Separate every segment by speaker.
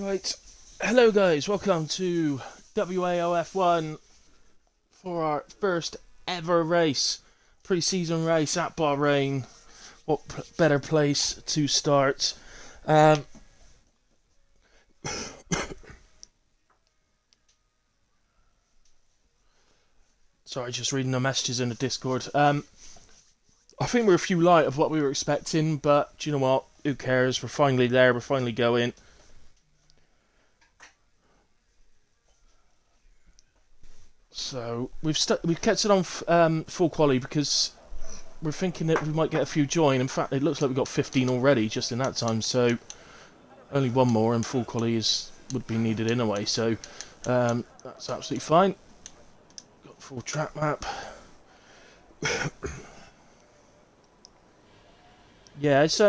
Speaker 1: Right, hello guys, welcome to WAOF1 for our first ever race, pre-season race at Bahrain. What better place to start? Sorry, just reading the messages in the Discord. I think we're a few light of what we were expecting, but do you know what? Who cares? We're finally there, we're finally going. So we've kept it on full quality because we're thinking that we might get a few join. In fact, it looks like we've got 15 already just in that time. So only one more and full quality would be needed anyway. So that's absolutely fine. Got full track map. Yeah, it's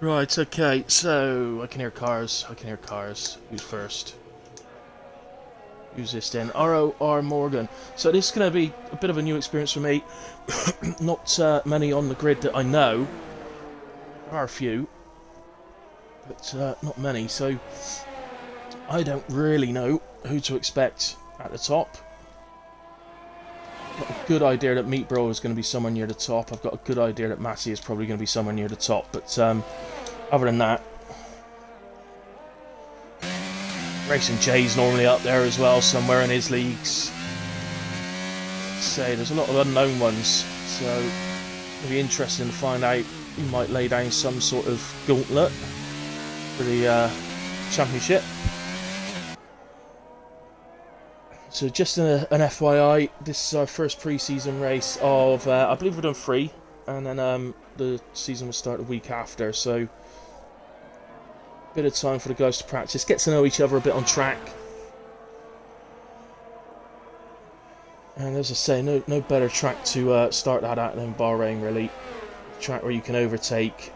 Speaker 1: right, okay, so I can hear cars. Who's first? Who's this then? R.O.R. Morgan. So this is going to be a bit of a new experience for me. Not many on the grid that I know. There are a few, but not many. So I don't really know who to expect at the top. I've got a good idea that Meat Bro is going to be somewhere near the top. I've got a good idea that Massey is probably going to be somewhere near the top. But other than that, Racing J's normally up there as well, somewhere in his leagues. Say there's a lot of unknown ones, so it'll be interesting to find out who might lay down some sort of gauntlet for the championship. So just an FYI, this is our first pre-season race of, I believe we're done 3, and then the season will start the week after, so a bit of time for the guys to practice, get to know each other a bit on track. And as I say, no better track to start that at than Bahrain, really. A track where you can overtake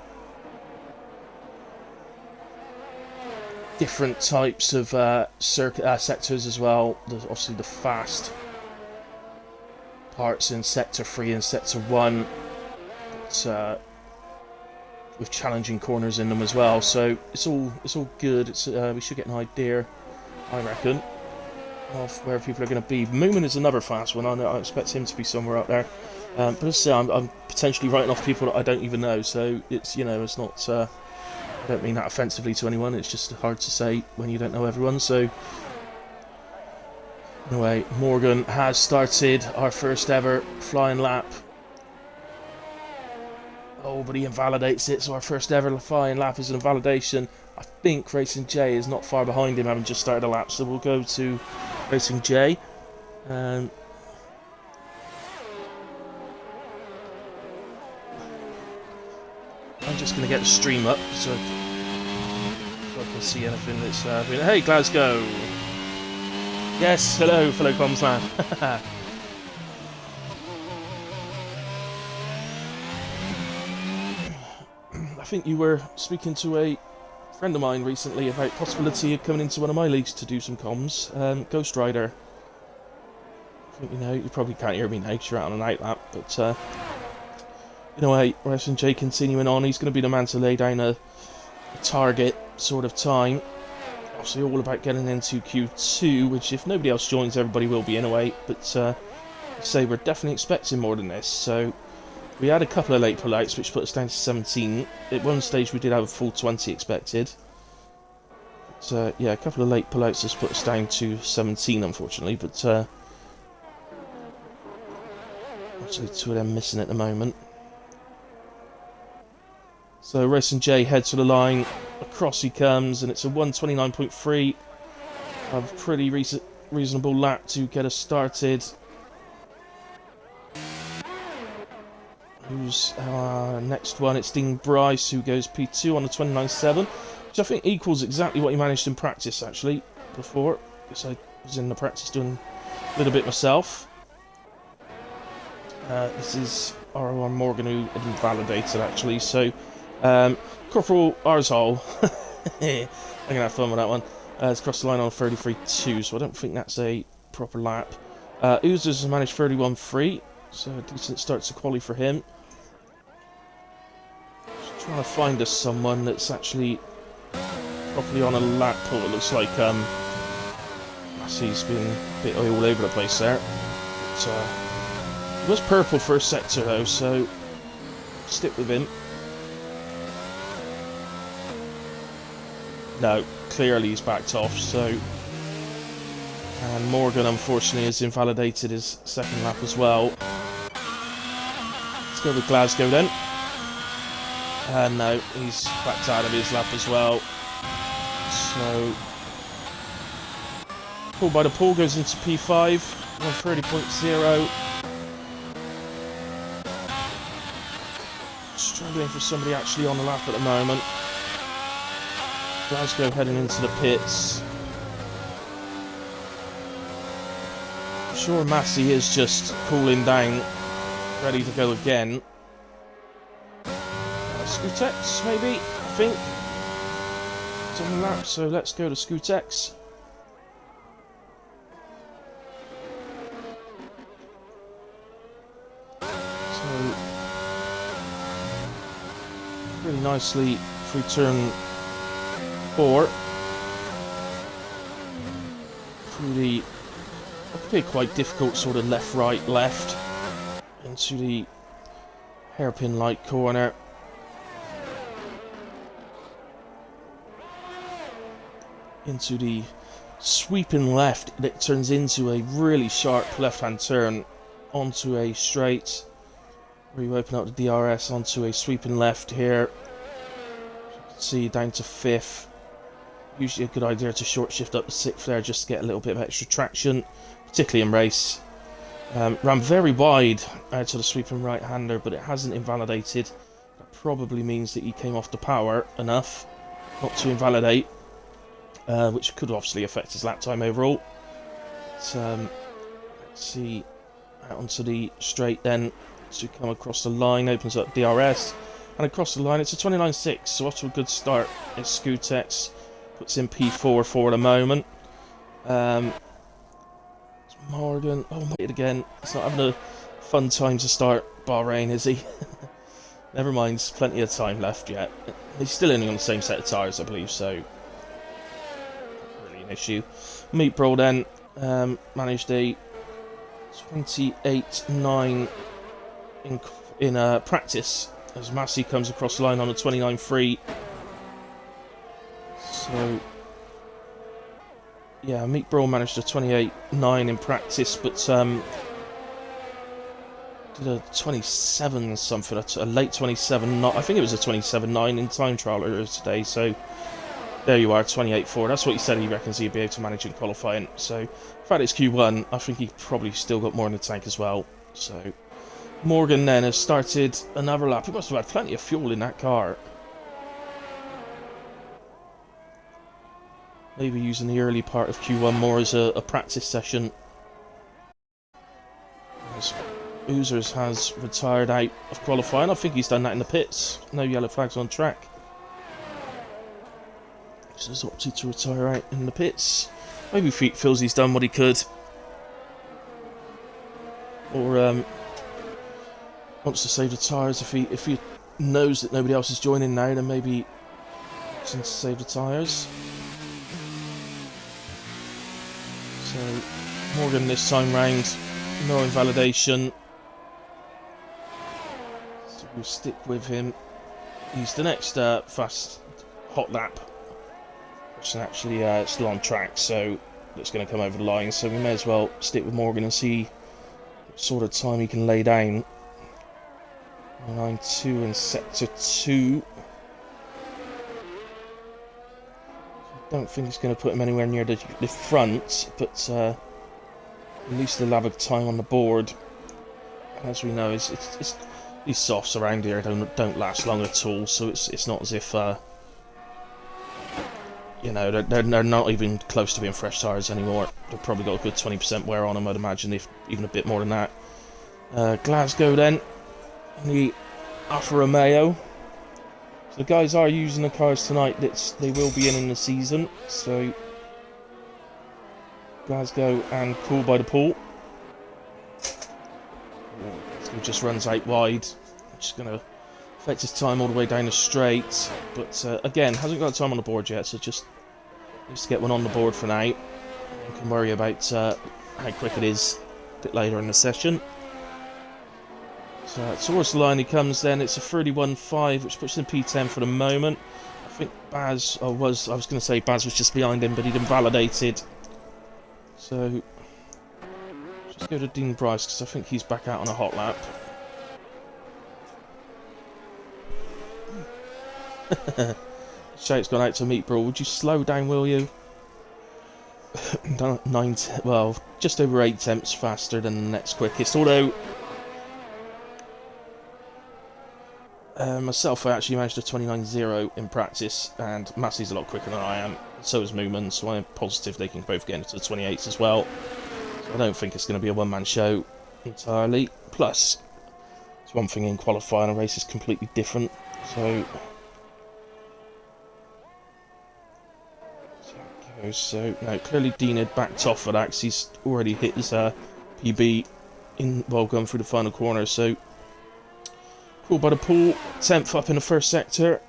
Speaker 1: different types of sectors as well. There's obviously the fast parts in Sector 3 and Sector 1, but, with challenging corners in them as well. So it's all good. We should get an idea, I reckon, of where people are going to be. Moomin is another fast one. I expect him to be somewhere up there. But as I say, I'm potentially writing off people that I don't even know. So it's it's not. I don't mean that offensively to anyone. It's just hard to say when you don't know everyone. So anyway, Morgan has started our first ever flying lap. Oh, but he invalidates it. So our first ever flying lap is an invalidation. I think Racing J is not far behind him, having just started a lap. So we'll go to Racing J. I'm just going to get the stream up so I can see anything that's happening. Hey, Glasgow! Yes, hello, fellow comms man. I think you were speaking to a friend of mine recently about possibility of coming into one of my leagues to do some comms. Ghost Rider. I think you probably can't hear me now because you're out on an out lap, but anyway, Racing J continuing on. He's going to be the man to lay down a target sort of time. Obviously all about getting into Q2, which if nobody else joins, everybody will be anyway, but say we're definitely expecting more than this. So we had a couple of late pullouts which put us down to 17. At one stage we did have a full 20 expected. So yeah, a couple of late pullouts has put us down to 17 unfortunately, but actually 2 of them missing at the moment. So Racing J heads to the line, across he comes, and it's a 1:29.3. A pretty reasonable lap to get us started. Who's our next one? It's Dean Bryce, who goes P2 on the 29.7, which I think equals exactly what he managed in practice, actually, before, because I was in the practice doing a little bit myself. This is R.O.R. Morgan, who had been validated, actually, so Corporal Arzhal I'm gonna have fun with that one. It's crossed the line on 33.2, so I don't think that's a proper lap. Oozers has managed 31.3, so a decent start to quali for him. Just trying to find us someone that's actually properly on a lap pool. It looks like Massey's been a bit all over the place there. But, it was purple for a sector though, so stick with him. No, clearly he's backed off, so... And Morgan, unfortunately, has invalidated his second lap as well. Let's go with Glasgow then. And no, he's backed out of his lap as well. So... Pull by the pool goes into P5, 130.0. Struggling for somebody actually on the lap at the moment. Glasgow heading into the pits. I'm sure Massey is just cooling down, ready to go again. Scootex, maybe, I think. It's on the lap, so let's go to Scootex. So, really nicely through turn 4 through the quite difficult sort of left, right, left into the hairpin light corner. Into the sweeping left, it turns into a really sharp left-hand turn onto a straight where you open up the DRS onto a sweeping left here. You can see down to 5th. Usually a good idea to short shift up to 6th there just to get a little bit of extra traction, particularly in race. Ran very wide out to the sweeping right-hander, but it hasn't invalidated. That probably means that he came off the power enough not to invalidate, which could obviously affect his lap time overall. But, let's see, out onto the straight then to come across the line, opens up DRS, and across the line it's a 29.6, so off to a good start. It's Scootex. Puts in P4 for the moment. Morgan. Oh, it again. He's not having a fun time to start Bahrain, is he? Never mind, there's plenty of time left yet. He's still only on the same set of tyres, I believe, so not really an issue. Meat Brawl then managed a 28.9 in practice as Massey comes across the line on a 29.3. So, yeah, Meat Brawl managed a 28.9 in practice, but did a 27 something, a late 27, I think it was a 27.9 in time trial earlier today, so there you are, 28.4. That's what he said he reckons he'd be able to manage in qualifying. So, in fact it's Q1, I think he probably still got more in the tank as well. So, Morgan then has started another lap. He must have had plenty of fuel in that car. Maybe using the early part of Q1 more as a practice session. As Oozers has retired out of qualifying. I think he's done that in the pits. No yellow flags on track. So he's opted to retire out in the pits. Maybe he feels he's done what he could. Or wants to save the tyres. If he knows that nobody else is joining now, then maybe wants to save the tyres. So, Morgan this time round, no invalidation. So we'll stick with him. He's the next fast hot lap person actually still on track, so that's going to come over the line. So we may as well stick with Morgan and see what sort of time he can lay down. 9.2 in sector 2. Don't think it's going to put him anywhere near the front, but at least they'll have a time on the board. As we know, it's these softs around here don't last long at all, so it's not as if you know they're not even close to being fresh tyres anymore. They've probably got a good 20% wear on them, I'd imagine, if even a bit more than that. Glasgow then, the Alfa Romeo. The guys are using the cars tonight that they will be in the season. So Glasgow and Cool by the Pool. He just runs out wide, which is going to affect his time all the way down the straight. But again, hasn't got time on the board yet, so just needs to get one on the board for now. You can worry about how quick it is a bit later in the session. So towards the line he comes then. It's a 31.5, which puts him in P10 for the moment. I think Baz, I was going to say Baz was just behind him, but he'd invalidated. So just go to Dean Bryce, because I think he's back out on a hot lap. Shout's gone out to meet Brawl. Would you slow down, will you? 9, just over 8 tenths faster than the next quickest. Although myself, I actually managed a 29.0 in practice, and Massey's a lot quicker than I am. So is Moomin, so I'm positive they can both get into the 28s as well. So I don't think it's going to be a one-man show entirely. Plus, it's one thing in qualifying, a race is completely different. So no, clearly Dean had backed off for that because he's already hit his PB while going through the final corner. So Cool by the Pool, 10th up in the first sector.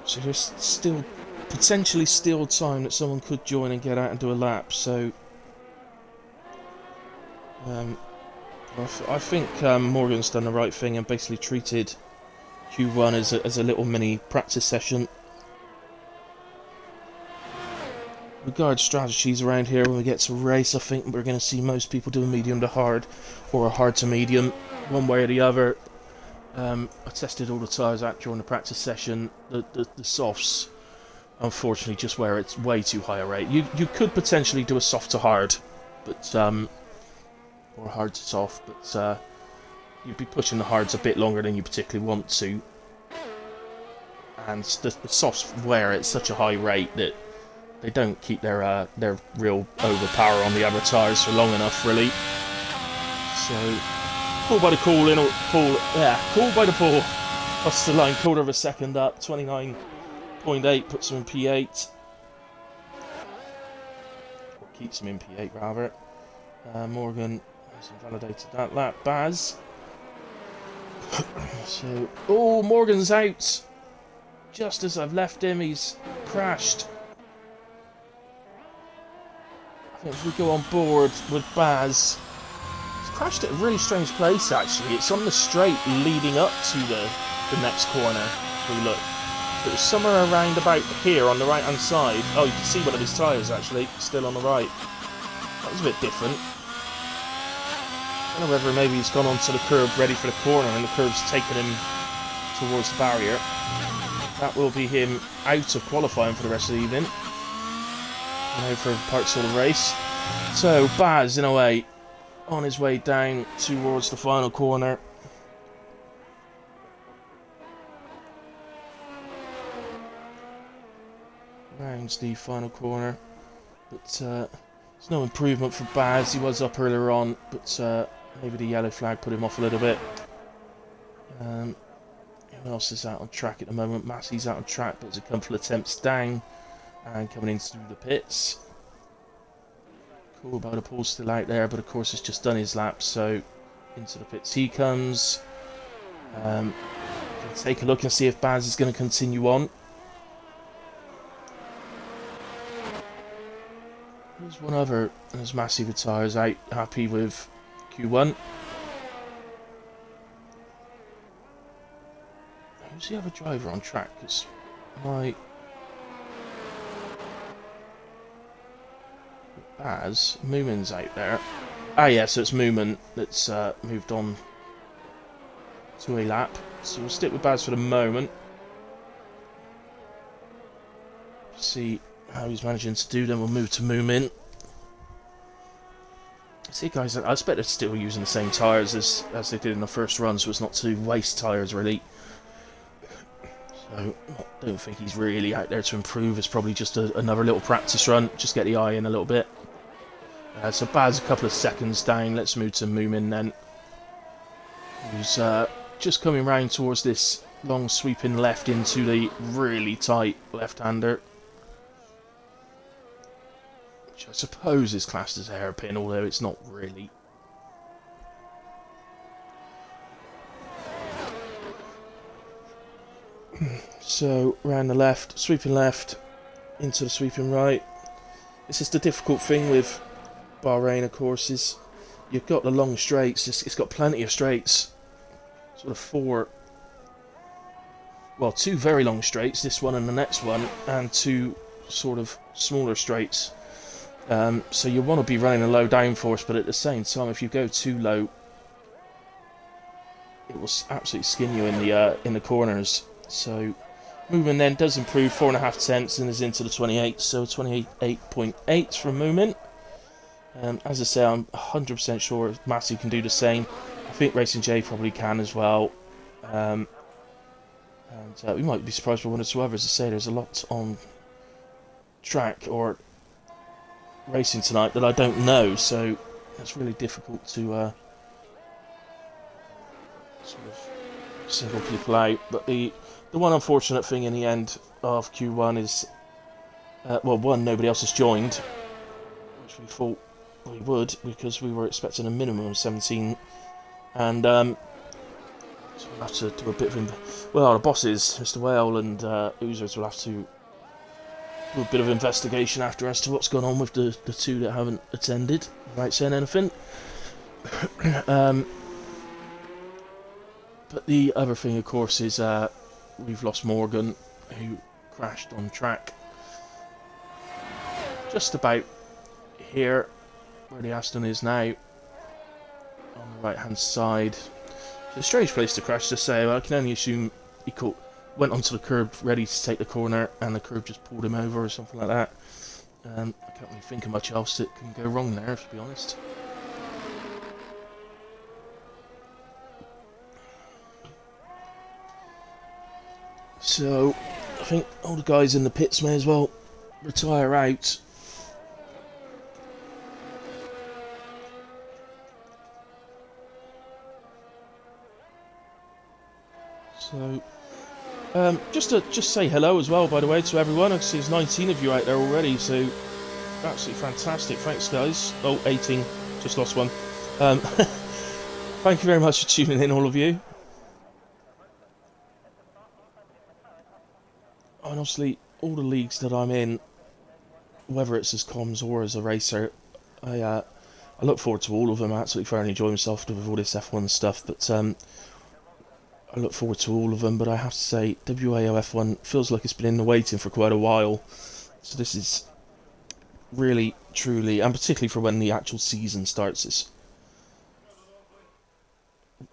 Speaker 1: So there's still potentially still time that someone could join and get out and do a lap. So I think Morgan's done the right thing and basically treated Q1 as a little mini practice session. Regard strategies around here when we get to race, I think we're going to see most people do a medium to hard or a hard to medium, one way or the other. I tested all the tyres out during the practice session. The softs, unfortunately, just where it's way too high a rate. You could potentially do a soft to hard, but or hard to soft, but you'd be pushing the hards a bit longer than you particularly want to. And the softs wear at such a high rate that they don't keep their real overpower on the other tyres for long enough, really. So, Cool by the Pool, Cool by the Pool. Across the line, quarter of a second up, 29.8, puts him in P8. Or keeps him in P8, rather. Morgan has invalidated that lap. Baz. So, oh, Morgan's out. Just as I've left him, he's crashed. I think if we go on board with Baz, he's crashed at a really strange place actually. It's on the straight leading up to the next corner. If we look, it was somewhere around about here on the right hand side. Oh, you can see one of his tyres actually still on the right. That was a bit different. I don't know whether maybe he's gone onto the curb ready for the corner and the curb's taken him towards the barrier. That will be him out of qualifying for the rest of the evening. Now for parts of the race. So Baz, in a way, on his way down towards the final corner. Rounds the final corner. But there's no improvement for Baz. He was up earlier on, but maybe the yellow flag put him off a little bit. Who else is out on track at the moment? Massey's out on track, but there's a couple of attempts down and coming in through the pits. Cool by the Pool still out there, but of course he's just done his lap, so into the pits he comes. Take a look and see if Baz is going to continue on. There's one other, there's Massey retires out, happy with Q1. Who's the other driver on track? Because my Baz, Moomin's out there. Ah, yeah, so it's Moomin that's moved on to a lap. So we'll stick with Baz for the moment. See how he's managing to do, then we'll move to Moomin. See, guys, I expect they're still using the same tyres as they did in the first run, so it's not to waste tyres, really. So, I don't think he's really out there to improve. It's probably just another little practice run, just get the eye in a little bit. So Baz a couple of seconds down. Let's move to Moomin then. who's just coming round towards this long sweeping left into the really tight left-hander, which I suppose is classed as a hairpin, although it's not really. So, round the left, sweeping left, into the sweeping right. This is the difficult thing with Bahrain, of course, is you've got the long straights. It's got plenty of straights. Sort of two very long straights, this one and the next one, and two sort of smaller straights. So you want to be running a low downforce, but at the same time, if you go too low, it will absolutely skin you in the corners. So movement then does improve 4.5 tenths and is into the 28, so 28.8 from movement. As I say, I'm 100% sure Matthew can do the same. I think Racing J probably can as well. And we might be surprised by one or two others. As I say, there's a lot on track or racing tonight that I don't know, so it's really difficult to sort of single people out. But the one unfortunate thing in the end of Q1 is, one, nobody else has joined, which we thought we would, because we were expecting a minimum of 17, and so we'll have to do a bit of the bosses, Mr. Whale and Oozers, will have to do a bit of investigation after as to what's gone on with the two that haven't attended, without saying anything. But the other thing, of course, is we've lost Morgan, who crashed on track just about here, where the Aston is now, on the right hand side. It's a strange place to crash, to say. I can only assume he went onto the curb ready to take the corner, and the curb just pulled him over or something like that. I can't really think of much else that can go wrong there, to be honest. So I think all the guys in the pits may as well retire out. So, just to say hello as well, by the way, to everyone. I see there's 19 of you out there already, so absolutely fantastic. Thanks, guys. Oh, 18. Just lost one. Thank you very much for tuning in, all of you. And obviously, all the leagues that I'm in, whether it's as comms or as a racer, I look forward to all of them. I absolutely thoroughly enjoy myself with all this F1 stuff, but I look forward to all of them, but I have to say, WAOF1 feels like it's been in the waiting for quite a while. So this is really, truly, and particularly for when the actual season starts, it's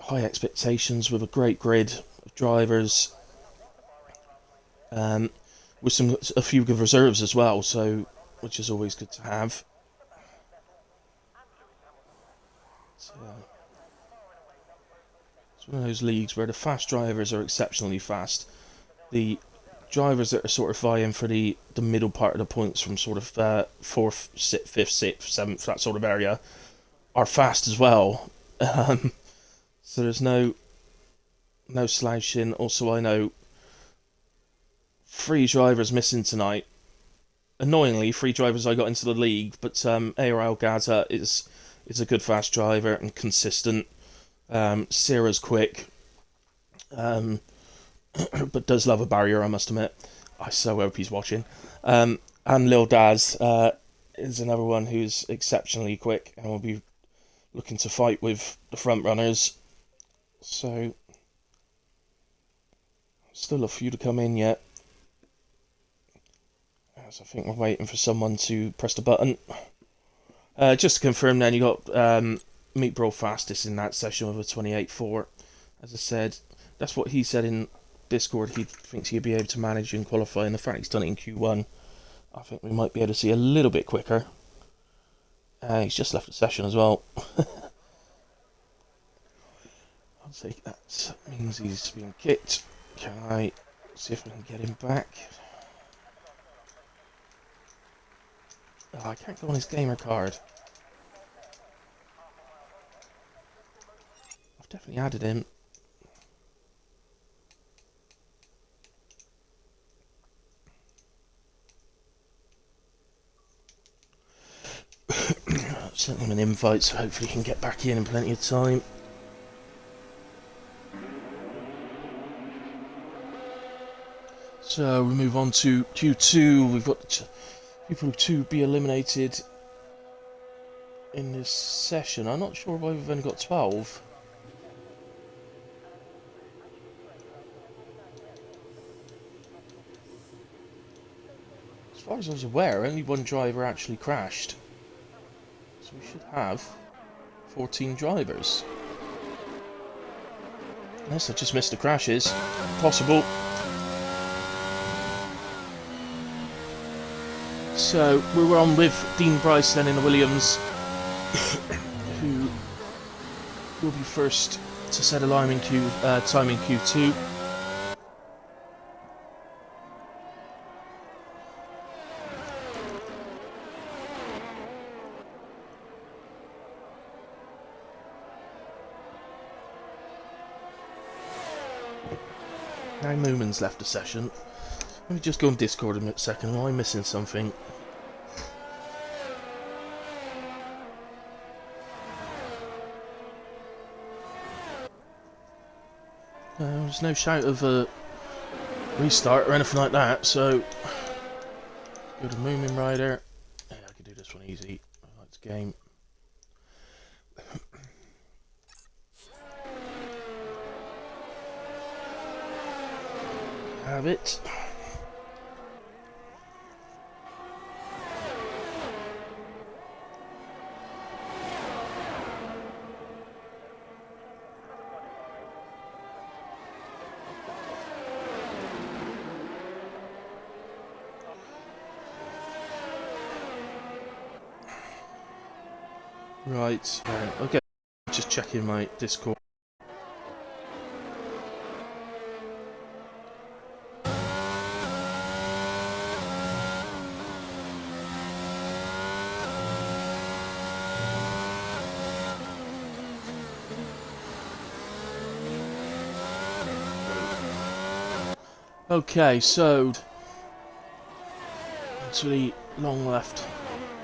Speaker 1: high expectations with a great grid of drivers, with a few good reserves as well, so which is always good to have. So, it's one of those leagues where the fast drivers are exceptionally fast. The drivers that are sort of vying for the middle part of the points from sort of 4th, 5th, 6th, 7th, that sort of area, are fast as well. So there's no slouching. Also, I know 3 drivers missing tonight. Annoyingly, 3 drivers I got into the league, but Aral Gaza is a good fast driver and consistent. Sierra's quick, but does love a barrier, I must admit. I so hope he's watching. And Lil Daz is another one who's exceptionally quick and will be looking to fight with the front runners. So, still a few to come in yet. As I think we're waiting for someone to press the button. Just to confirm then, you got Meat Bro fastest in that session with a 28.4. As I said, that's what he said in Discord. He thinks he'll be able to manage and qualify, and the fact he's done it in Q1, I think we might be able to see a little bit quicker. He's just left the session as well. I'll take that. That means he's being kicked. Can I see if we can get him back? Oh, I can't go on his gamer card. I've definitely added him. Sent him an invite, so hopefully he can get back in plenty of time. So we move on to Q2. We've got people to be eliminated in this session. I'm not sure why we've only got 12. As far as I was aware, only one driver actually crashed. So we should have 14 drivers. Unless I just missed the crashes. Possible. So we were on with Dean Bryce then in the Williams, who will be first to set a time in Q2. Now Moomin's left the session. Let me just go on Discord a second. Am I missing something? There's no shout of a restart or anything like that, so go to Moomin Rider. Yeah, I can do this one easy. I like the game. Have it. Right, okay. Just checking my Discord. Okay, so to the long left,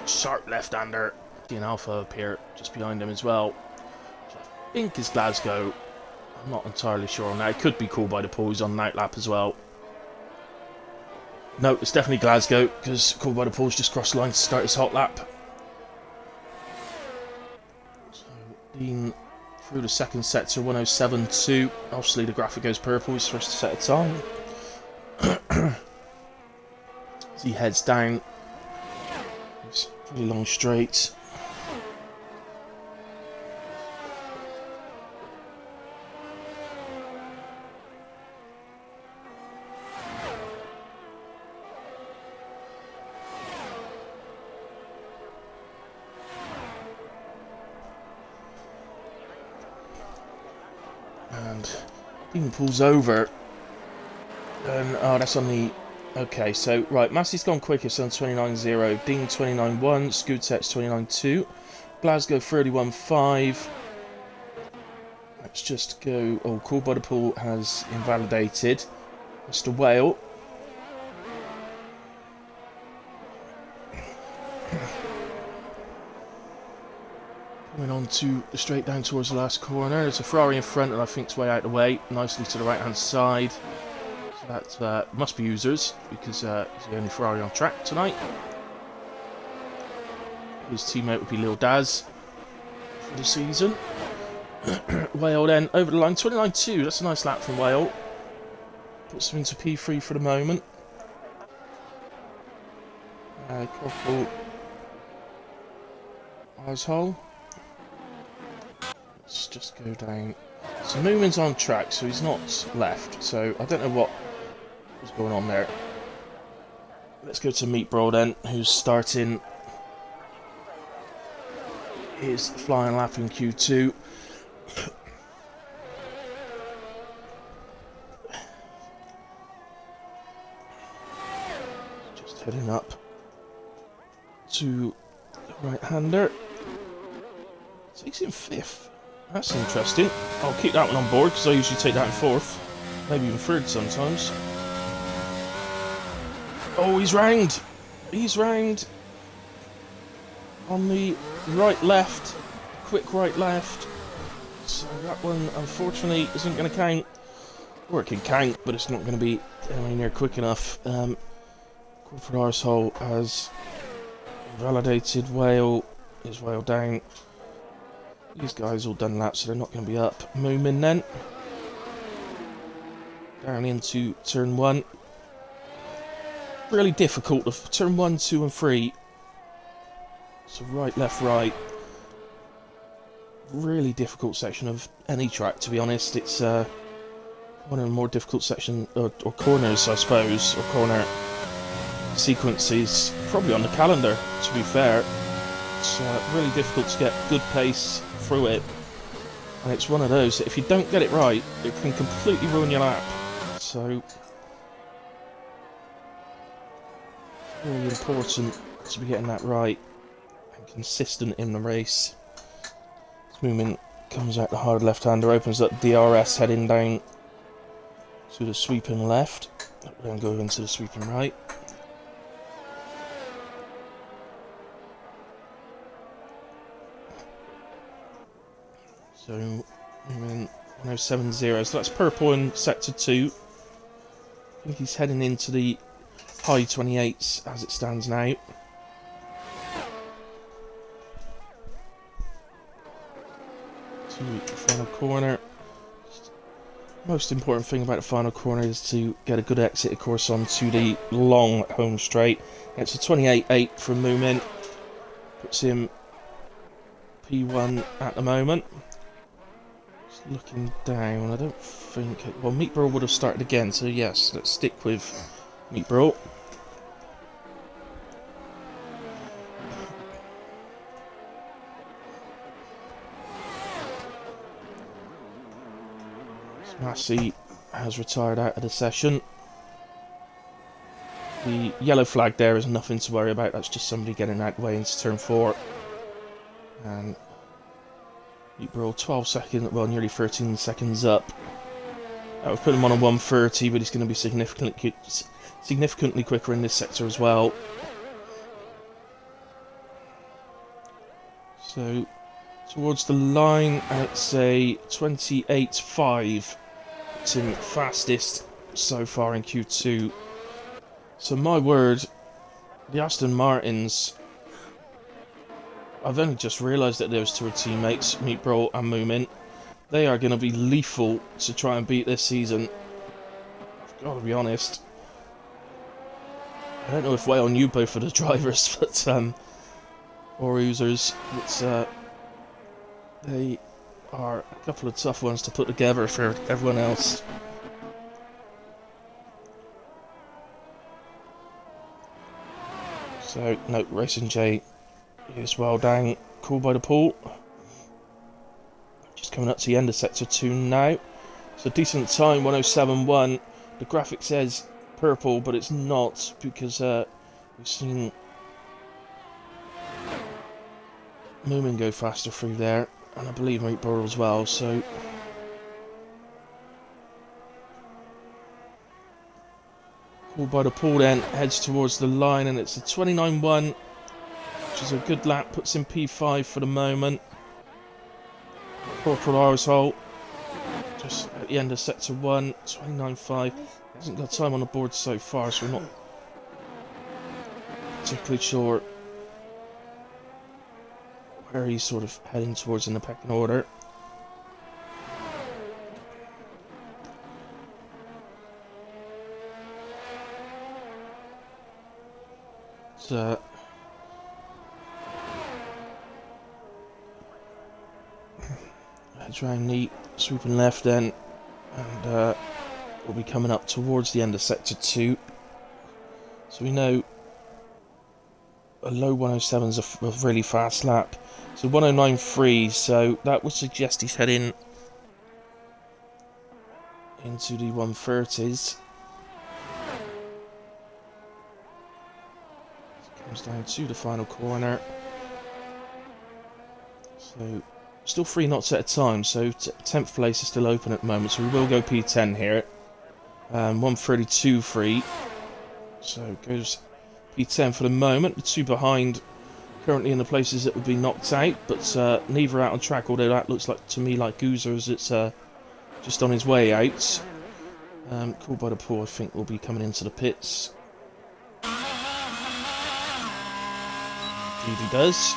Speaker 1: sharp left-hander, Dean Alpha up here, just behind him as well. Which I think is Glasgow. I'm not entirely sure on that. It could be Cool by the Pool. He's on night lap as well. No, it's definitely Glasgow because Cool by the Pool's just crossed the line to start his hot lap. So Dean through the second sector, 107.2. Obviously the graphic goes purple. He's first to set a time. As he heads down, it's pretty long straight. And Dean pulls over. And oh, that's on the. Okay, so right, Massey's gone quickest on 29.0, Dean 29.1, Scootex 29.2, Glasgow 31.5. Let's just go. Oh, Cool by the Pool has invalidated Mr. Whale. Coming on to straight down towards the last corner. There's a Ferrari in front, and I think it's way out of the way, nicely to the right hand side. That must be users, because he's the only Ferrari on track tonight. His teammate would be Lil Daz for the season. Whale then over the line, 29.2. That's a nice lap from Whale. Puts him into P3 for the moment. Cockle. Asshole. Let's just go down. So Newman's on track, so he's not left. So I don't know what's going on there. Let's go to Meat Brawl then, who's starting his flying lap in Q2. Just heading up to the right-hander. So he's in 5th. That's interesting. I'll keep that one on board because I usually take that in fourth, maybe even third sometimes. Oh, he's round. He's round on the right left, quick right left. So that one unfortunately isn't going to count. Or it can count, but it's not going to be anywhere near quick enough. Corporate Arsehole has validated Whale. Is Whale down? These guys all done laps, so they're not going to be up. Moomin then. Down into turn 1. Really difficult. Turn 1, 2 and 3. So right, left, right. Really difficult section of any track, to be honest. It's one of the more difficult sections, or corners, I suppose, or corner sequences, probably on the calendar, to be fair. It's really difficult to get good pace through it, and it's one of those that if you don't get it right, it can completely ruin your lap. So really important to be getting that right and consistent in the race. This movement comes out the hard left-hander, opens up DRS heading down to the sweeping left, then go into the sweeping right. So, moving 1070, so that's purple in sector 2. I think he's heading into the high 28s as it stands now. To the final corner. Most important thing about the final corner is to get a good exit, of course, onto the long home straight. It's a 28.8 from Moomin. Puts him P1 at the moment. Just looking down, I don't think... Well, Meatball would have started again, so yes, let's stick with Meatball. Massey has retired out of the session. The yellow flag there is nothing to worry about, that's just somebody getting out of the way into turn 4. And Meatball 12 seconds, well, nearly 13 seconds up. That would put him on a 130, but he's going to be significantly quicker in this sector as well. So, towards the line, and it's a 28.5. It's him fastest so far in Q2. So my word, the Aston Martins, I've only just realised that those two are teammates, Meatball and Moomin. They are going to be lethal to try and beat this season. I've got to be honest. I don't know if Whale knew both of the drivers, but or users, but they are a couple of tough ones to put together for everyone else. So, no, Racing J is well down, cool by the pool. Just coming up to the end of sector 2 now. It's a decent time, 107.1. The graphic says purple, but it's not, because we've seen Moomin go faster through there, and I believe Meatball as well, so... Cool by the pool then, heads towards the line, and it's a 29.1, which is a good lap, puts in P5 for the moment. Corporal Arsehole, just at the end of sector 1, 29.5. Hasn't got time on the board so far, so we're not particularly sure where he's sort of heading towards in the pecking order. So, heads round neat, sweeping left then, and we'll be coming up towards the end of sector 2. So we know a low 107 is a really fast lap. So 109.3, so that would suggest he's heading into the 130s. Comes down to the final corner. So Still 3 knots at a time, so 10th place is still open at the moment, so we will go P10 here. 132 free. So goes P10 for the moment. The 2 behind currently in the places that would be knocked out, but neither out on track, although that looks like to me like Goozers, it's just on his way out. Called by the pool, I think, will be coming into the pits. Indeed he does.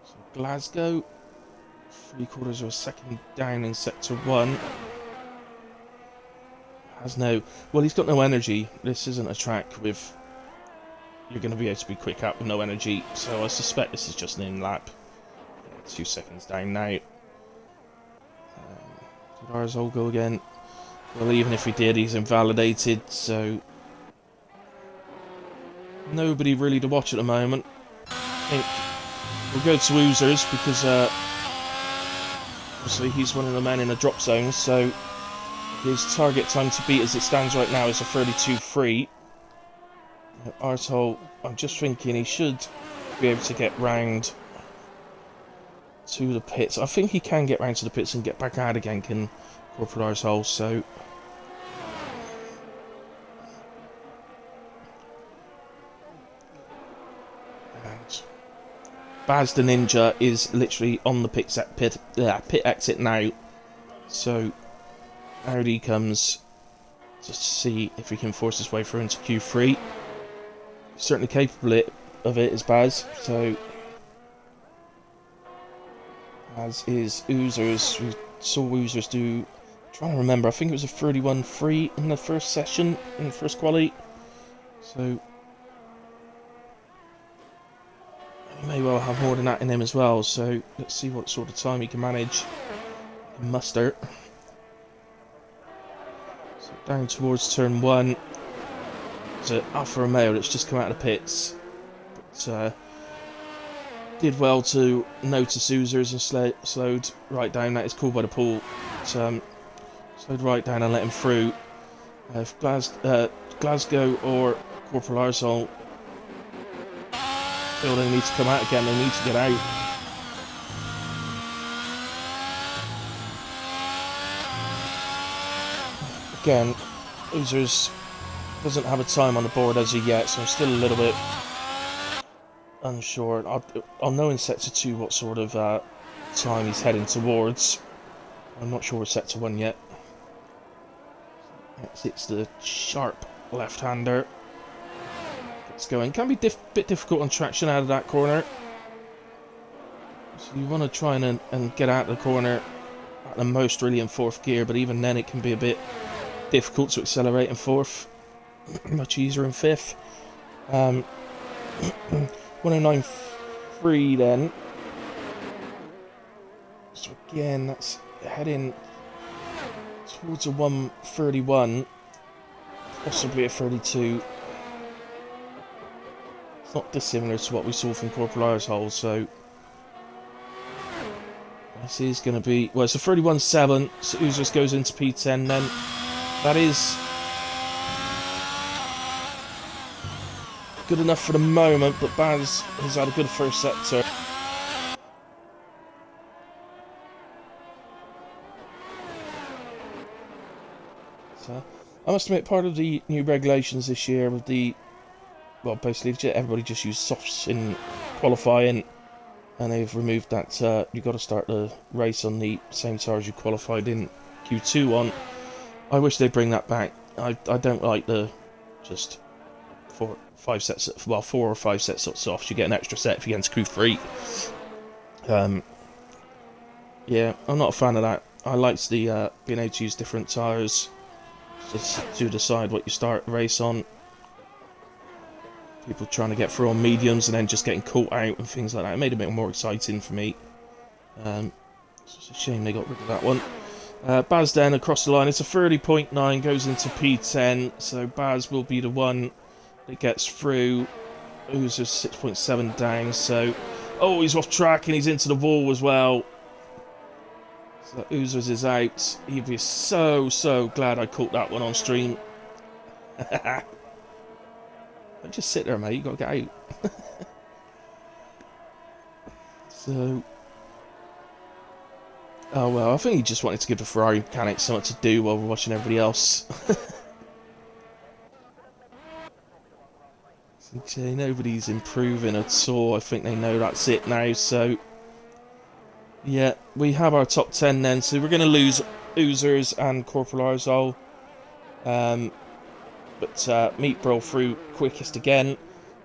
Speaker 1: So Glasgow, 3/4 of a second down in sector 1. Has no... Well, he's got no energy. This isn't a track with... You're going to be able to be quick out with no energy, so I suspect this is just an in-lap. 2 seconds down now. Did Arzol go again? Well, even if he did, he's invalidated, so... Nobody really to watch at the moment. I think we'll go to Oozers, because obviously he's one of the men in the drop zone, so his target time to beat as it stands right now is a 32.3. Arzol, I'm just thinking he should be able to get round to the pits. I think he can get round to the pits and get back out again, can Corporal Arzol, so... And Baz the Ninja is literally on the pit exit now, so out he comes just to see if he can force his way through into Q3. Certainly capable of it is Baz, so as is Oozers. We saw Oozers do, I'm trying to remember, I think it was a 31.3 in the first session, in the first quali, so he may well have more than that in him as well, so let's see what sort of time he can manage and muster. So down towards turn 1. To Alfa Romeo that's just come out of the pits, but did well to notice Oozers and slowed right down. That is called by the pool. But, slowed right down and let him through. If Glasgow or Corporal Arzol feel they need to come out again, they need to get out. Again, Oozers doesn't have a time on the board as of yet, so I'm still a little bit unsure. I'll know in sector 2 what sort of time he's heading towards. I'm not sure with sector 1 yet. It's the sharp left-hander. It's going. Can be a bit difficult on traction out of that corner. So you want to try and get out of the corner at the most really in 4th gear, but even then it can be a bit difficult to accelerate in 4th. Much easier in 5th. 109.3 then. So again, that's heading towards a 131, possibly a 32. It's not dissimilar to what we saw from Corporal Arzol, so this is going to be, well, it's a 31.7, so Oozers goes into P10 then. That is good enough for the moment, but Baz has had a good first sector. So, I must admit, part of the new regulations this year with the, well, basically everybody just used softs in qualifying, and they've removed that you've got to start the race on the same tires you qualified in Q2 on. I wish they'd bring that back. I don't like the just 4 or 5 sets of softs. You get an extra set if you get into Q3. Yeah, I'm not a fan of that. I like the being able to use different tyres to decide what you start the race on. People trying to get through on mediums and then just getting caught out and things like that. It made it a bit more exciting for me. It's a shame they got rid of that one. Baz then across the line. It's a 30.9, goes into P10, so Baz will be the one that gets through. Oozers 6.7 down, so... Oh, he's off track and he's into the wall as well. So Oozers is out. He'd be so glad I caught that one on stream. Don't just sit there, mate. You got to get out. So, Oh well, I think he just wanted to give the Ferrari mechanics something to do while we're watching everybody else. Okay, nobody's improving at all. I think they know that's it now, so... Yeah, we have our top 10 then, so we're going to lose Oozers and Corporal Arzol. But Meat Brawl through quickest again.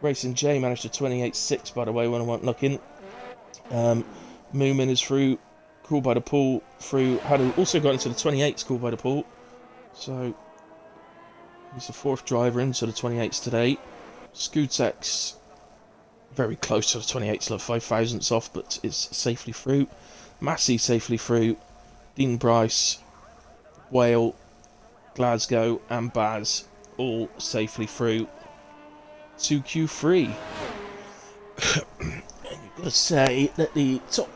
Speaker 1: Racing J managed to 28.6, by the way, when I went looking. Moomin is through. Cool by the Pool through. Had also got into the 28s, Cool by the Pool. So, he's the 4th driver into the 28s today. Scootex, very close to the 28s, like 5 thousandths off, but it's safely through. Massey safely through. Dean Bryce, Whale, Glasgow, and Baz all safely through to Q3. And you've got to say that the top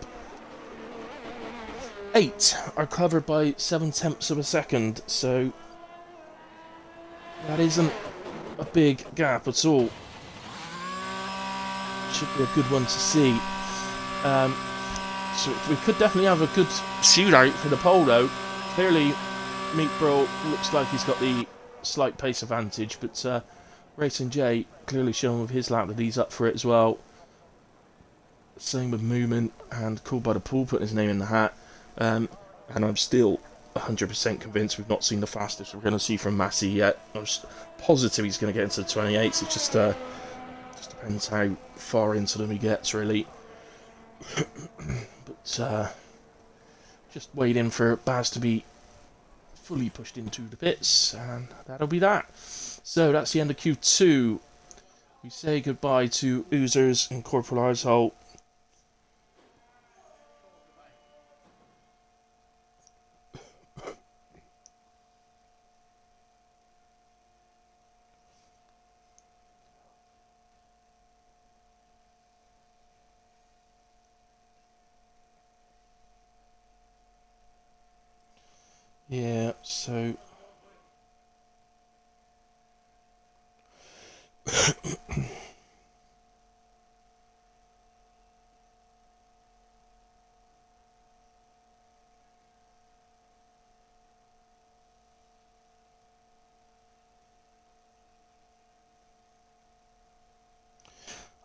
Speaker 1: 8 are covered by 7/10 of a second, so that isn't a big gap at all. Should be a good one to see. So we could definitely have a good shootout for the pole though. Clearly Meat Bro looks like he's got the slight pace advantage, but Racing J clearly showing with his lap that he's up for it as well. Same with Moomin and Cool by the Pool putting his name in the hat. And I'm still 100% convinced we've not seen the fastest we're going to see from Massey yet. I'm positive he's going to get into the 28s. It just depends how far into them he gets, really. But just waiting for Baz to be fully pushed into the pits, and that'll be that. So that's the end of Q2. We say goodbye to Oozers and Corporal Arzhole. Yeah, so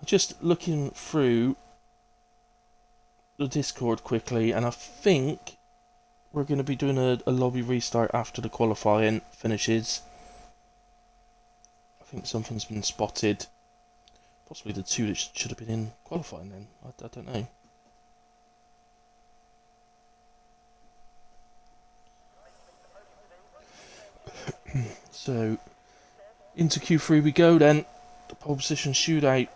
Speaker 1: just looking through the Discord quickly, and I think we're going to be doing a lobby restart after the qualifying finishes. I think something's been spotted. Possibly the 2 that should have been in qualifying then. I don't know. So, into Q3 we go then. The pole position shootout.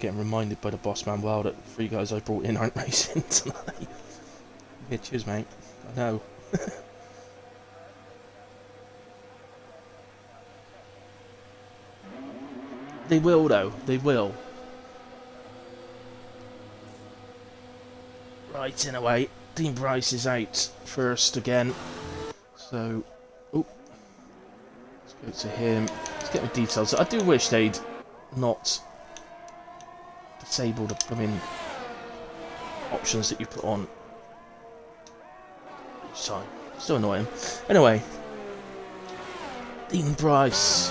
Speaker 1: Getting reminded by the boss man well that 3 guys I brought in aren't racing tonight. Yeah, cheers mate. I know. They will though, they will. Right, in a way, Dean Bryce is out first again. So, oh, let's go to him. Let's get the details. I do wish they'd not disable the blooming options that you put on each time. Still annoying. Anyway, Dean Bryce.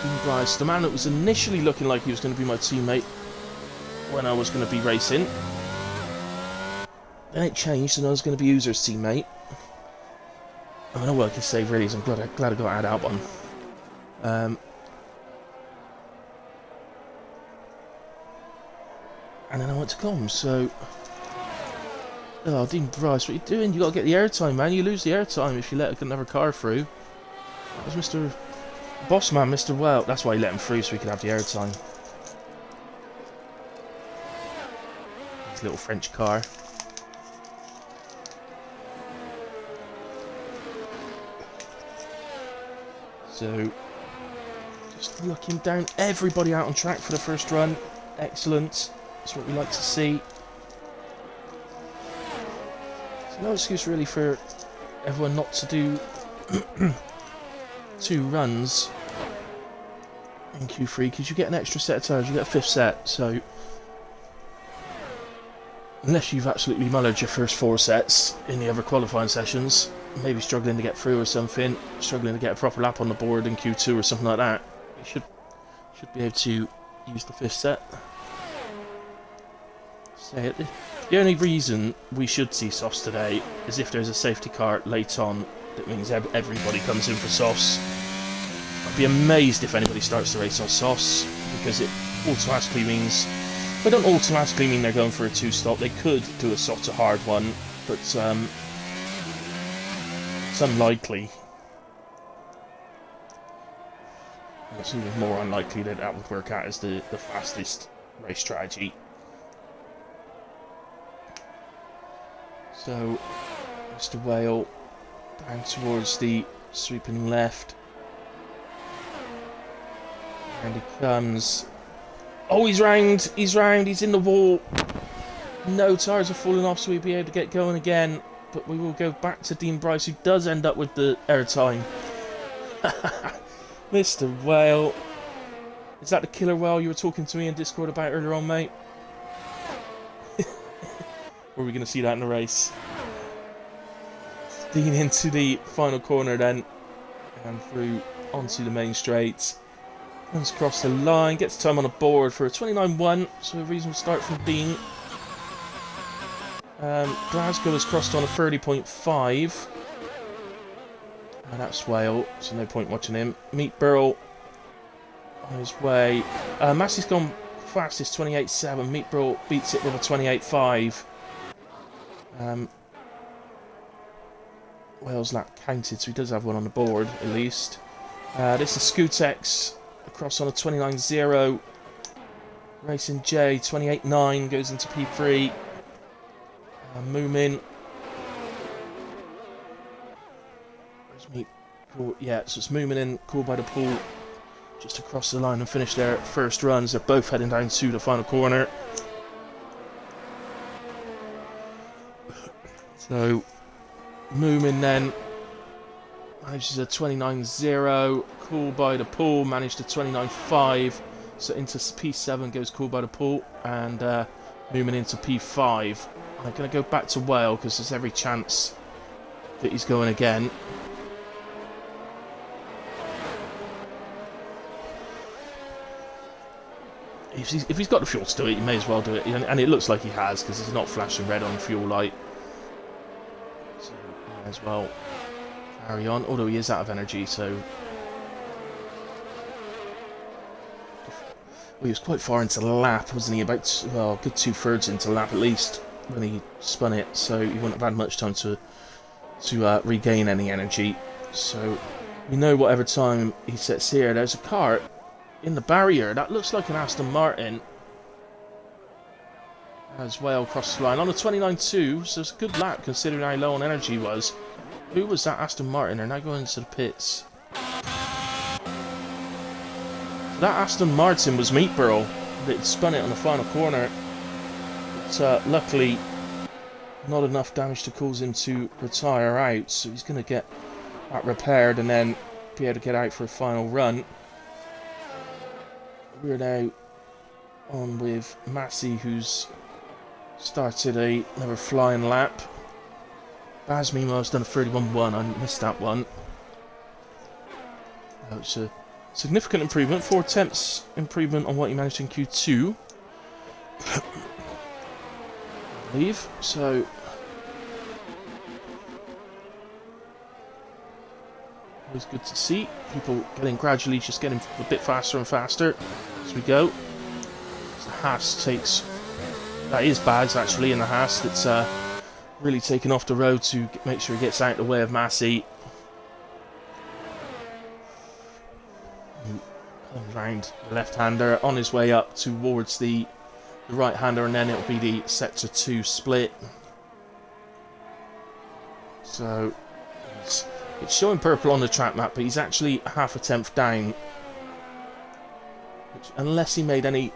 Speaker 1: Dean Bryce, the man that was initially looking like he was going to be my teammate when I was going to be racing. Then it changed and I was going to be Oozer's teammate. I know what I can say really is I'm glad I got out of that one. And then I went to comms, so... Oh, Dean Bryce, what are you doing? You got to get the airtime, man. You lose the airtime if you let another car through. That was Mr. Bossman, Mr. Well. That's why he let him through, so he could have the airtime. His little French car. So, just looking down everybody out on track for the first run. Excellent. That's what we like to see. So no excuse really for everyone not to do 2 runs in Q3, because you get an extra set of tyres, you get a 5th set, so unless you've absolutely mullered your first 4 sets in the other qualifying sessions, maybe struggling to get through or something, struggling to get a proper lap on the board in Q2 or something like that, you should be able to use the 5th set. So the only reason we should see softs today is if there's a safety car late on, that means everybody comes in for softs. I'd be amazed if anybody starts the race on softs, because it automatically means... They don't automatically mean they're going for a 2-stop. They could do a soft to hard one, but it's unlikely. It's even more unlikely that that would work out as the fastest race strategy. So, Mr. Whale down towards the sweeping left. And he comes. Oh, he's round, he's in the wall. No tyres are falling off, so we'll be able to get going again. But we will go back to Dean Bryce, who does end up with the airtime. Mr. Whale. Is that the killer whale you were talking to me in Discord about earlier on, mate? Or are we going to see that in the race? Dean into the final corner then. And through onto the main straight. Comes across the line, gets time on the board for a 29-1, so a reasonable start from Dean. Glasgow has crossed on a 30.5. And that's Whale, so no point watching him. Meet Burrell on his way. Massey's gone fastest, 28.7. Meet Burrell beats it with a 28.5. Wales lap counted, so he does have one on the board at least. This is Scootex across on a 29.0. Racing J 28.9 goes into P3. Moomin. Where's me? Cool. Yeah, so it's Moomin in, Cool by the Pool, just across the line and finish their first runs. They're both heading down to the final corner. So Moomin then manages a 29.0. Cool by the Pool managed a 29.5. So into P7 goes Cool by the Pool, and Moomin into P5. I'm going to go back to Whale because there's every chance that he's going again. If he's got the fuel to do it, he may as well do it. And it looks like he has, because he's not flashing red on the fuel light. So he may as well carry on, although he is out of energy, so... Well, he was quite far into the lap, wasn't he? About, well, a good 2/3 into the lap at least when he spun it, so he wouldn't have had much time to regain any energy. So we know whatever time he sets here. There's a car in the barrier. That looks like an Aston Martin. As Whale crosses the line on a 29.2, so it's a good lap considering how low on energy he was. Who was that Aston Martin? They're now going into the pits. That Aston Martin was Meat Burrow that spun it on the final corner. But luckily, not enough damage to cause him to retire out, so he's going to get that repaired and then be able to get out for a final run. We're now on with Massey, who's started another flying lap. Baz, meanwhile, has done a 31.1. I missed that one. It's a significant improvement, 4/10 improvement on what he managed in Q2. I believe. So always good to see. People gradually just getting a bit faster and faster as we go. So the Haas takes... That is Bags actually in the Haas that's really taken off the road to make sure he gets out of the way of Massey. Comes round the left-hander on his way up towards the right-hander, and then it'll be the sector 2 split. So he's It's showing purple on the track map, but he's actually half a tenth down. Which, unless he made any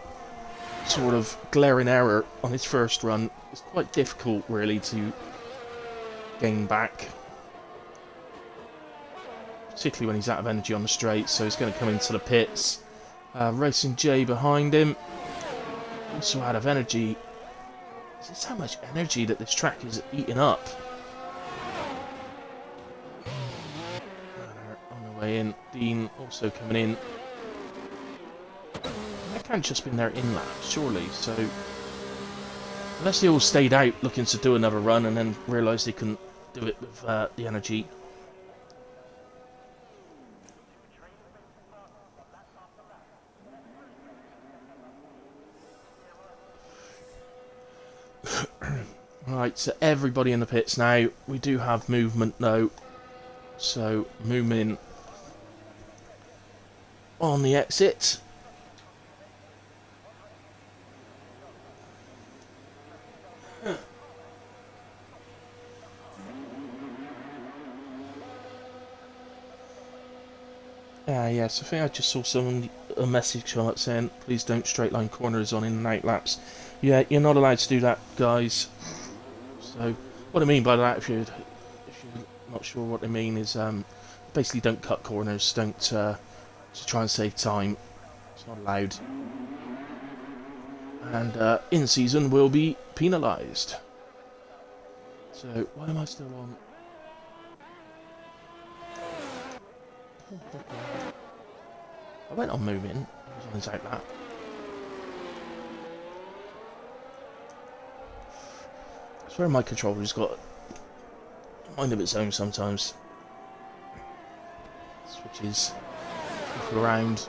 Speaker 1: sort of glaring error on his first run, it's quite difficult really to gain back. Particularly when he's out of energy on the straight, so he's going to come into the pits. Racing J behind him. Also out of energy. This is how much energy that this track is eating up. On the way in, Dean also coming in. They can't just been there in laps, surely, so... Unless they all stayed out looking to do another run and then realised they couldn't do it with the energy. Right, so everybody in the pits now. We do have movement though. So, moving on the exit. Yes, I think I just saw a message come up saying, please don't straight line corners on in and out laps. Yeah, you're not allowed to do that, guys. So, what I mean by that, if you're not sure what they mean, is basically don't cut corners, don't to try and save time. It's not allowed. And in season will be penalised. So, why am I still on? I went on moving. I was on his out lap. I swear my controller's got a mind of its own sometimes. Switches around.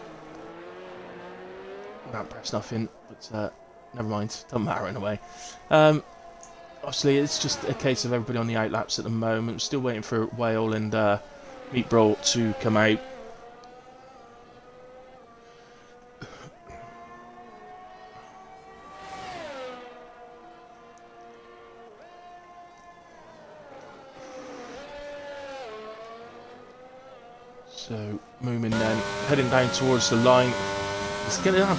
Speaker 1: I can't press nothing, but never mind. Doesn't matter anyway. Obviously, it's just a case of everybody on the outlaps at the moment. Still waiting for Whale and Meatball to come out. So, moving then, heading down towards the line. He's going to have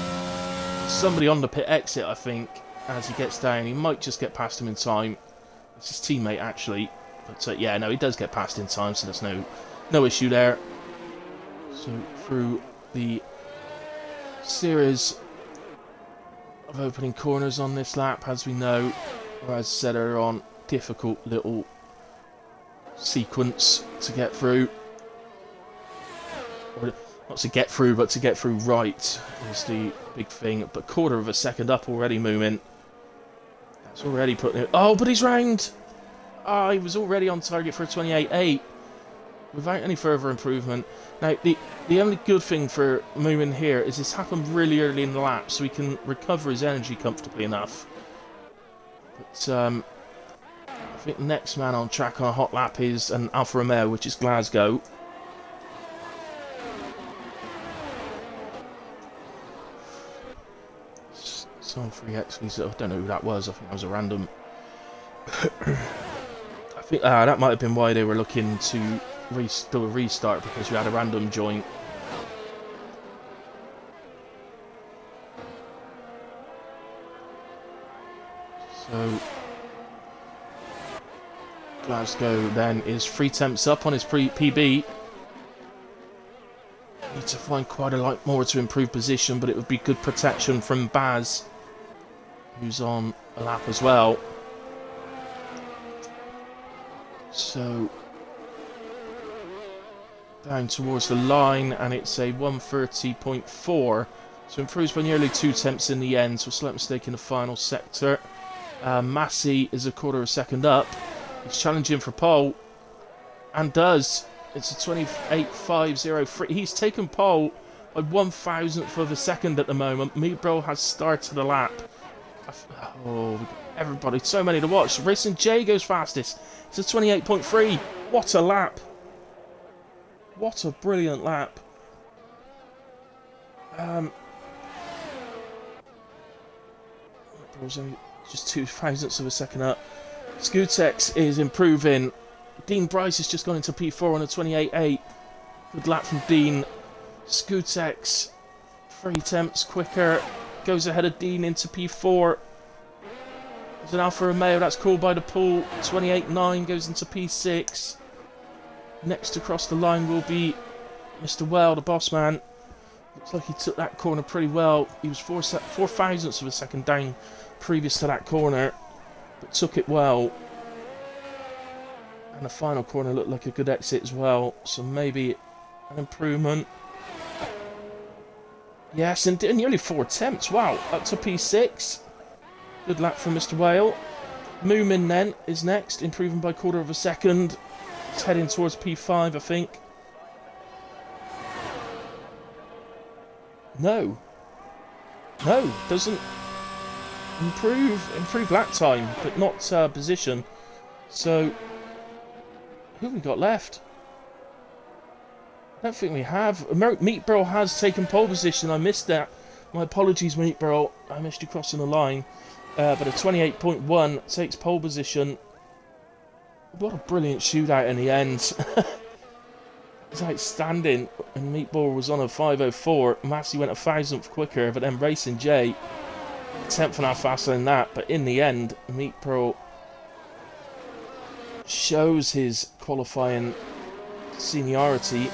Speaker 1: somebody on the pit exit, I think, as he gets down. He might just get past him in time. It's his teammate, actually. But, yeah, no, he does get past in time, so there's no issue there. So, through the series of opening corners on this lap, as we know, or as said earlier on, difficult little sequence to get through. Or not to get through, but to get through right is the big thing. But quarter of a second up already, moving. That's already putting it. Oh, but he's round. Ah, he was already on target for a 28.8 without any further improvement. Now, the only good thing for moving here is this happened really early in the lap, so he can recover his energy comfortably enough. But I think the next man on track on a hot lap is an Alfa Romeo, which is Glasgow. On 3X, I don't know who that was. I think that was a random. I think that might have been why they were looking to do a restart, because we had a random joint. So Glasgow then is 3 temps up on his PB. Need to find quite a lot more to improve position, but it would be good protection from Baz, who's on a lap as well. So down towards the line, and it's a 1:30.4, so improves by nearly 2 temps in the end. So a slight mistake in the final sector. Massey is a quarter of a second up. He's challenging for pole, and does. It's a 28.503. He's taken pole by 1,000th of a second at the moment. Meatbro has started the lap. Oh, everybody, so many to watch. Racing J goes fastest. It's a 28.3. What a lap. What a brilliant lap. Meatbro's only just 0.02 of a second up. Scootex is improving Dean Bryce has just gone into P4 on a 28.8. Good lap from Dean. Skutex, 3 attempts quicker, goes ahead of Dean into P4. There's an Alfa Romeo, that's called by the pool. 28.9 goes into P6. Next to cross the line will be Mr. Well, the boss man. Looks like he took that corner pretty well. He was 4 thousandths of a second down previous to that corner, but took it well. And the final corner looked like a good exit as well, so maybe an improvement. Yes, and nearly 4 attempts. Wow, up to P6. Good lap from Mr. Whale. Moomin then is next, improving by 1/4 of a second. He's heading towards P5, I think. No, doesn't improve lap time, but not position. So, who have we got left? I don't think we have. Meatbro has taken pole position. I missed that. My apologies, Meatbro. I missed you crossing the line. But a 28.1 takes pole position. What a brilliant shootout in the end. It's outstanding. And Meatball was on a 5.04. Massey went a thousandth quicker, but then Racing J, a tenth and a half faster than that. But in the end, Meatbro shows his qualifying seniority.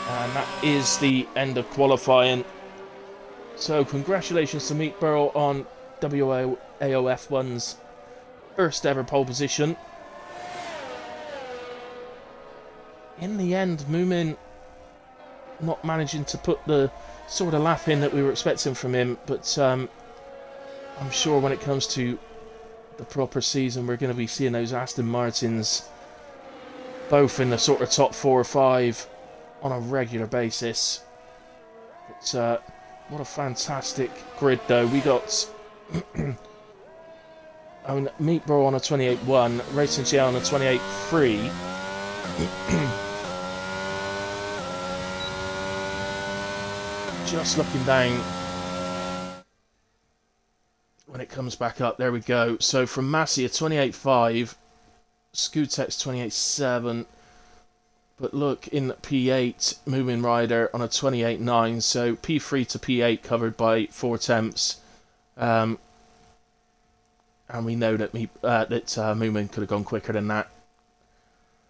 Speaker 1: And that is the end of qualifying. So congratulations to Meatborough on WAOF1's first ever pole position. In the end, Moomin not managing to put the sort of lap in that we were expecting from him, but I'm sure when it comes to the proper season, we're going to be seeing those Aston Martins both in the sort of top 4 or 5 on a regular basis. But what a fantastic grid though. We got Meatbro on a 28.1, Racing J on a 28.3. Just looking down when it comes back up. There we go. So from Massey a 28.5, Skutex 28.7. But look, in P8, Moomin Rider on a 28.9, so P3 to P8 covered by 4 attempts. And we know that Moomin could have gone quicker than that.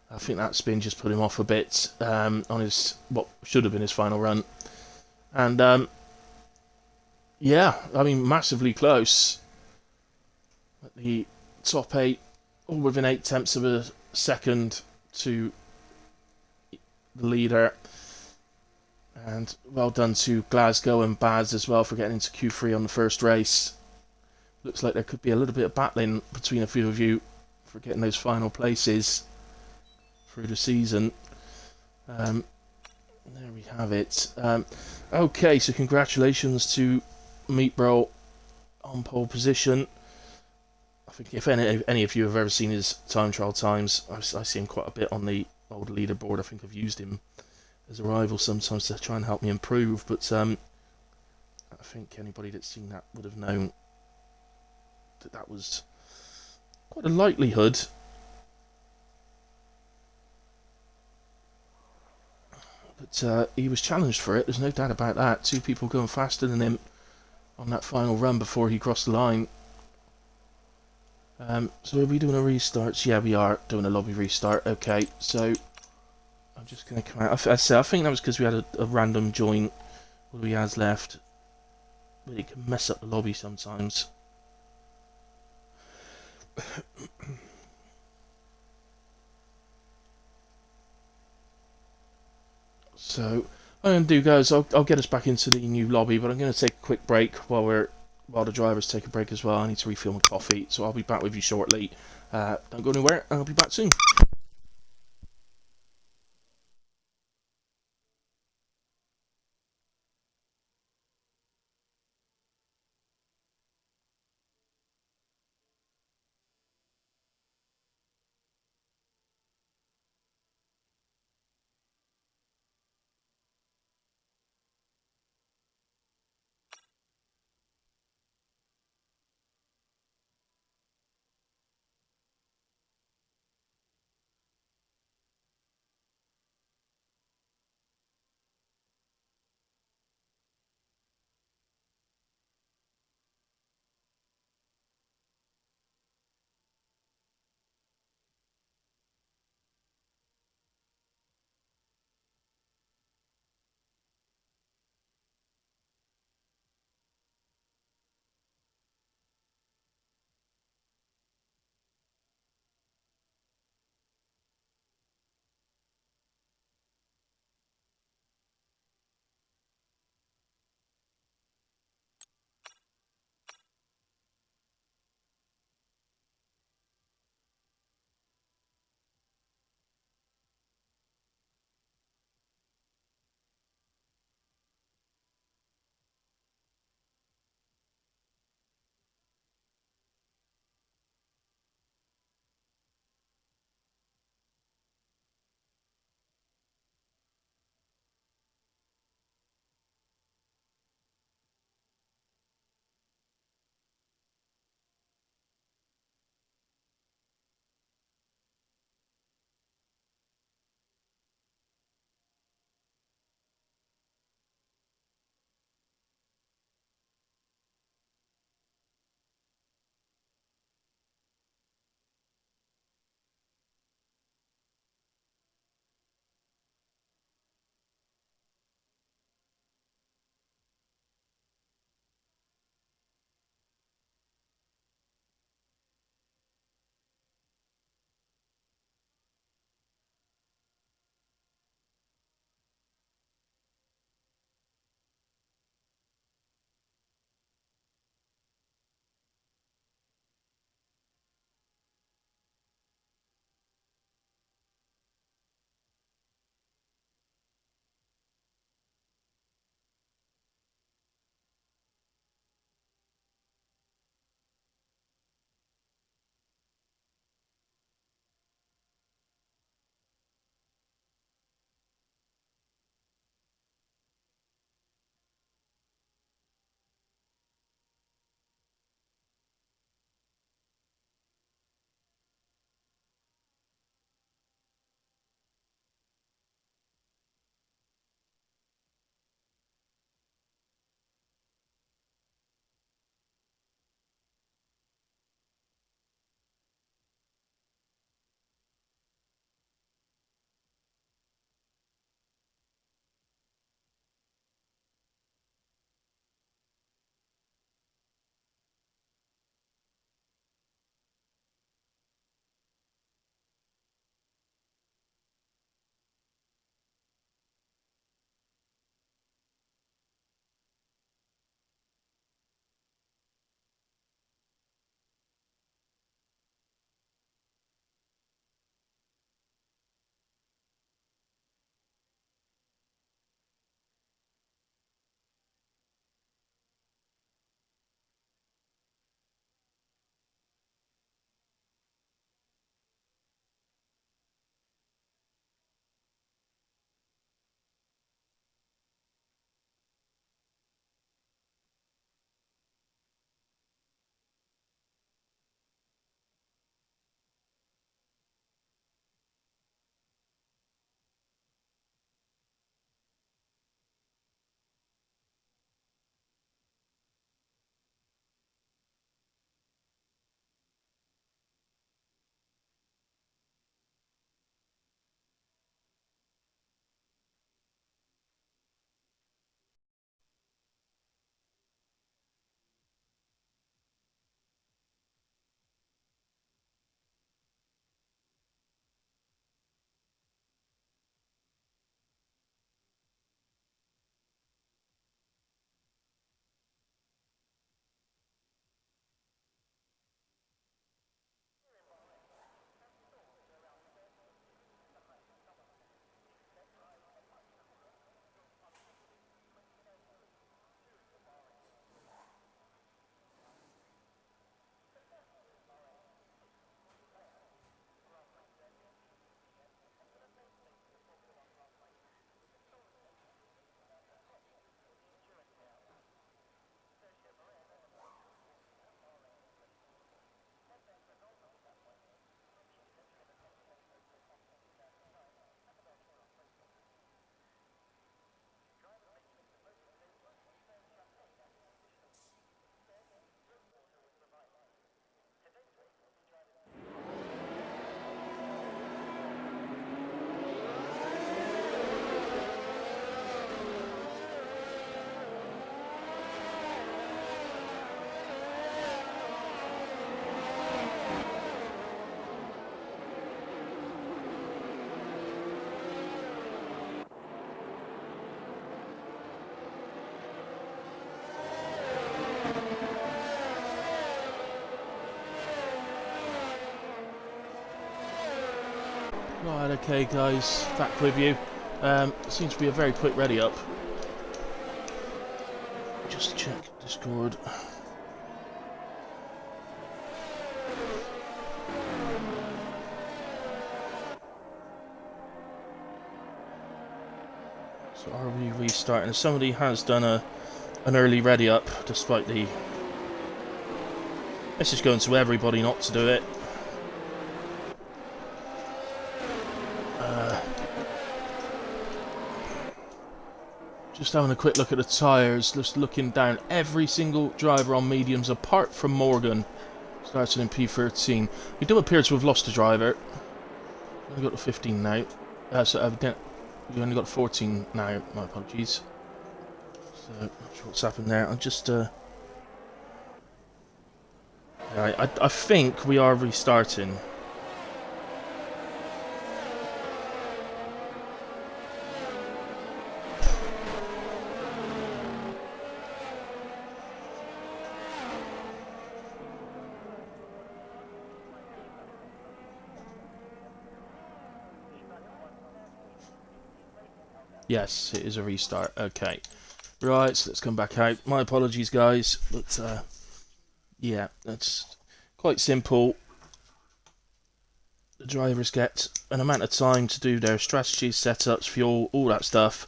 Speaker 1: I think that spin just put him off a bit on his what should have been his final run. And yeah, I mean, massively close. At the top 8, all within 8 tenths of a second to the leader. And well done to Glasgow and Baz as well for getting into Q3 on the first race. Looks like there could be a little bit of battling between a few of you for getting those final places through the season. There we have it. Okay, so congratulations to Meatbro on pole position. I think if any of you have ever seen his time trial times, I see him quite a bit on the old leaderboard. I think I've used him as a rival sometimes to try and help me improve, but I think anybody that's seen that would have known that was quite a likelihood. But he was challenged for it, there's no doubt about that. 2 people going faster than him on that final run before he crossed the line. So are we doing a restart? Yeah, we are doing a lobby restart. Okay, so I'm just going to come out. I think that was because we had a random join. What do we have left? But it can mess up the lobby sometimes. So what I'm going to do, guys, I'll get us back into the new lobby, but I'm going to take a quick break while the drivers take a break as well. I need to refill my coffee, so I'll be back with you shortly. Don't go anywhere, I'll be back soon. Right, okay guys, back with you. Seems to be a very quick ready up. Just check Discord. So are we restarting? Somebody has done an early ready up, despite the... Let's just go into everybody not to do it. Just having a quick look at the tyres, just looking down. Every single driver on mediums, apart from Morgan, starting in P13. We do appear to have lost a driver. We only got to 15 now. We only got 14 now, my apologies. So, not sure what's happened there. I'll just... I think we are restarting. Yes, it is a restart. Okay. Right, so let's come back out. My apologies, guys. But, yeah, that's quite simple. The drivers get an amount of time to do their strategies, setups, fuel, all that stuff.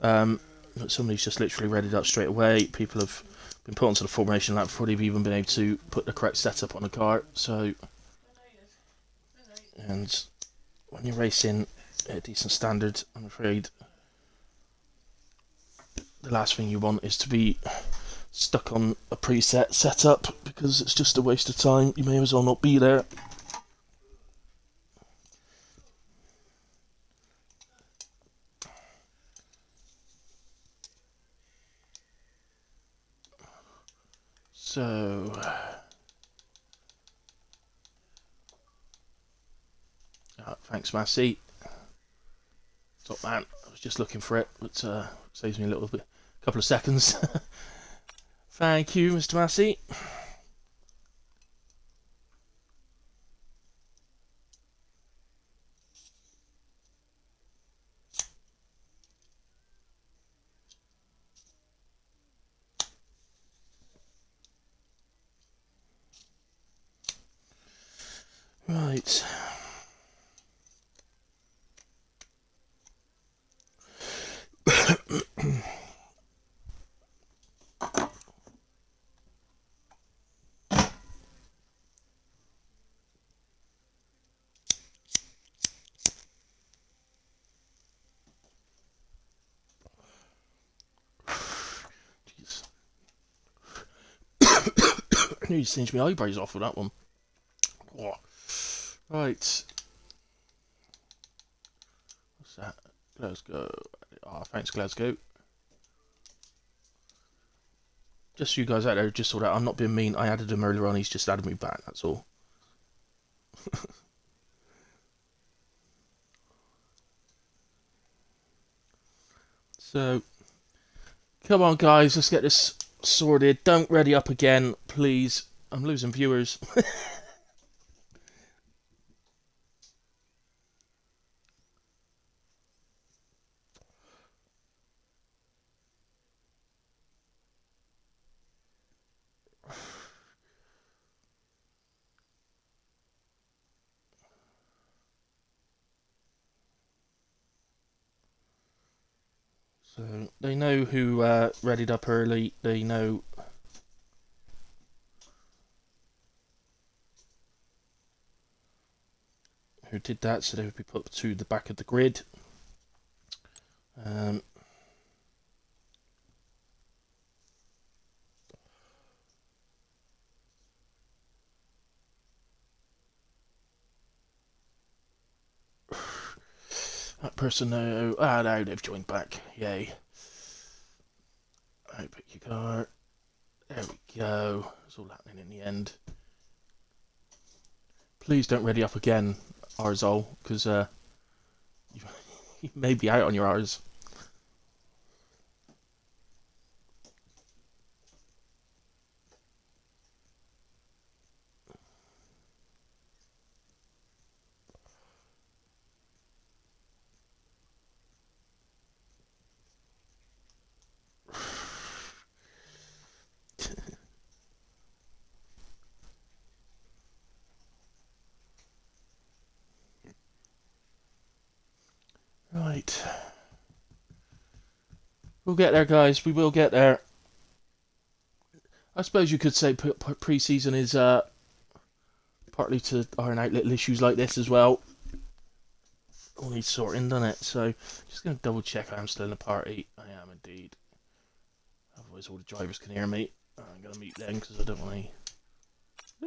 Speaker 1: But somebody's just literally readied up straight away. People have been put onto the formation lap before they've even been able to put the correct setup on the car. So, and when you're racing at a decent standard, I'm afraid the last thing you want is to be stuck on a preset setup, because it's just a waste of time. You may as well not be there. So, thanks, Massey. Top man. I was just looking for it, but saves me a little bit, a couple of seconds. Thank you, Mr. Massey. Right. Jeez. I knew you singed my eyebrows off with that one. Oh. Right. What's that? Glasgow. Oh, thanks, Glasgow. Just so you guys out there, just so that I'm not being mean, I added him earlier on, he's just added me back, that's all. So, come on guys, let's get this sorted. Don't ready up again, please. I'm losing viewers. So, they know who readied up early, they know who did that, so they would be put to the back of the grid. That person, no, now they've joined back, yay. Right, pick your car. There we go. It's all happening in the end. Please don't ready up again, Arzol, because you may be out on your R's. Right. We'll get there, guys. We will get there. I suppose you could say pre-season is partly to iron out little issues like this as well. All needs sorting, doesn't it? So, just going to double check I am still in the party. I am indeed. Otherwise all the drivers can hear me. I'm going to mute them because I don't want to...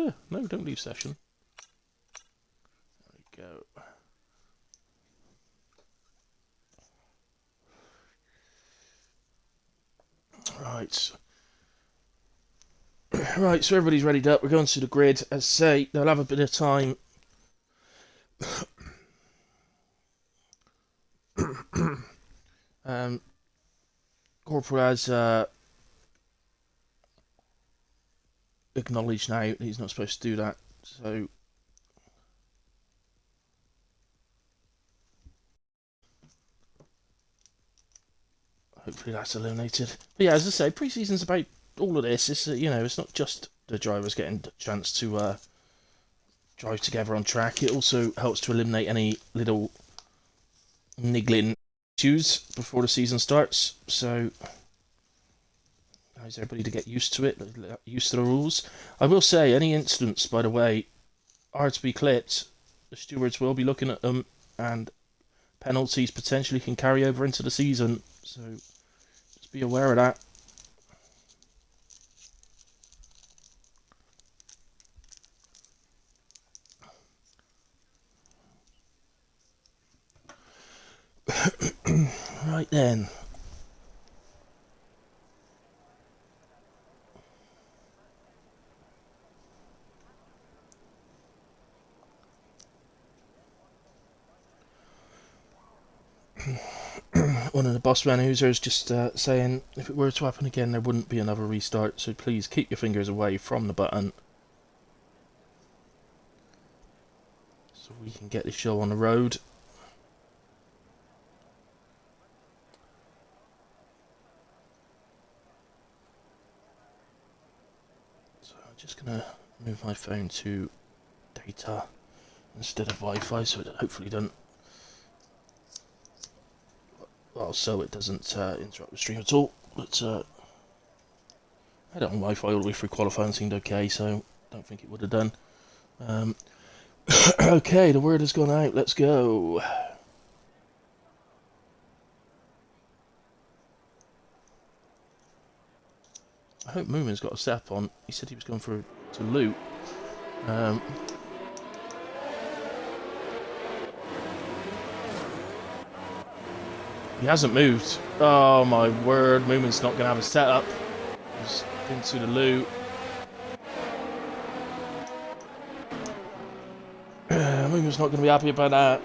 Speaker 1: Yeah, no, don't leave session. There we go. Right. Right, so everybody's readied up. We're going to the grid. As I say, they'll have a bit of time. Corporal has acknowledged now that he's not supposed to do that, so hopefully that's eliminated. But yeah, as I say, pre-season's about all of this. It's it's not just the drivers getting a chance to drive together on track. It also helps to eliminate any little niggling issues before the season starts. So allows everybody to get used to it, used to the rules. I will say, any incidents, by the way, are to be clipped. The stewards will be looking at them, and penalties potentially can carry over into the season. So just be aware of that. Right then. One of the boss man users just saying, if it were to happen again, there wouldn't be another restart, so please keep your fingers away from the button so we can get the show on the road. So I'm just going to move my phone to data instead of Wi-Fi, so it hopefully doesn't... Well, so it doesn't interrupt the stream at all. But I had it on Wi-Fi all the way through qualifying, seemed okay, so don't think it would have done. Okay, the word has gone out. Let's go. I hope Moomin's got a step on. He said he was going to loot. He hasn't moved. Oh my word, Moomin's not going to have a setup. He's into the loot. Moomin's not going to be happy about that.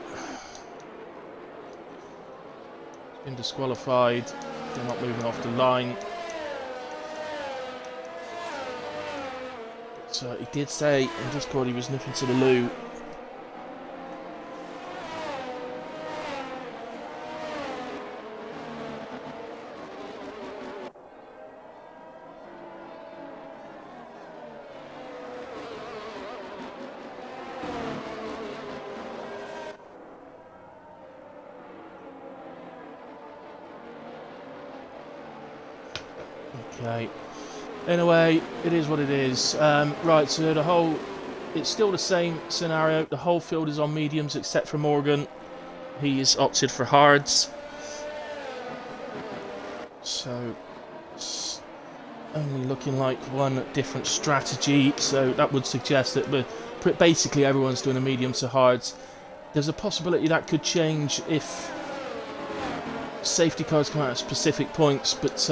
Speaker 1: He's been disqualified. They're not moving off the line. So he did say in Discord he was nipping to the loot. Okay. Anyway, it is what it is. Right, so it's still the same scenario. The whole field is on mediums except for Morgan. He's opted for hards. So it's only looking like one different strategy. So that would suggest that basically everyone's doing a medium to hards. There's a possibility that could change if safety cars come out at specific points, but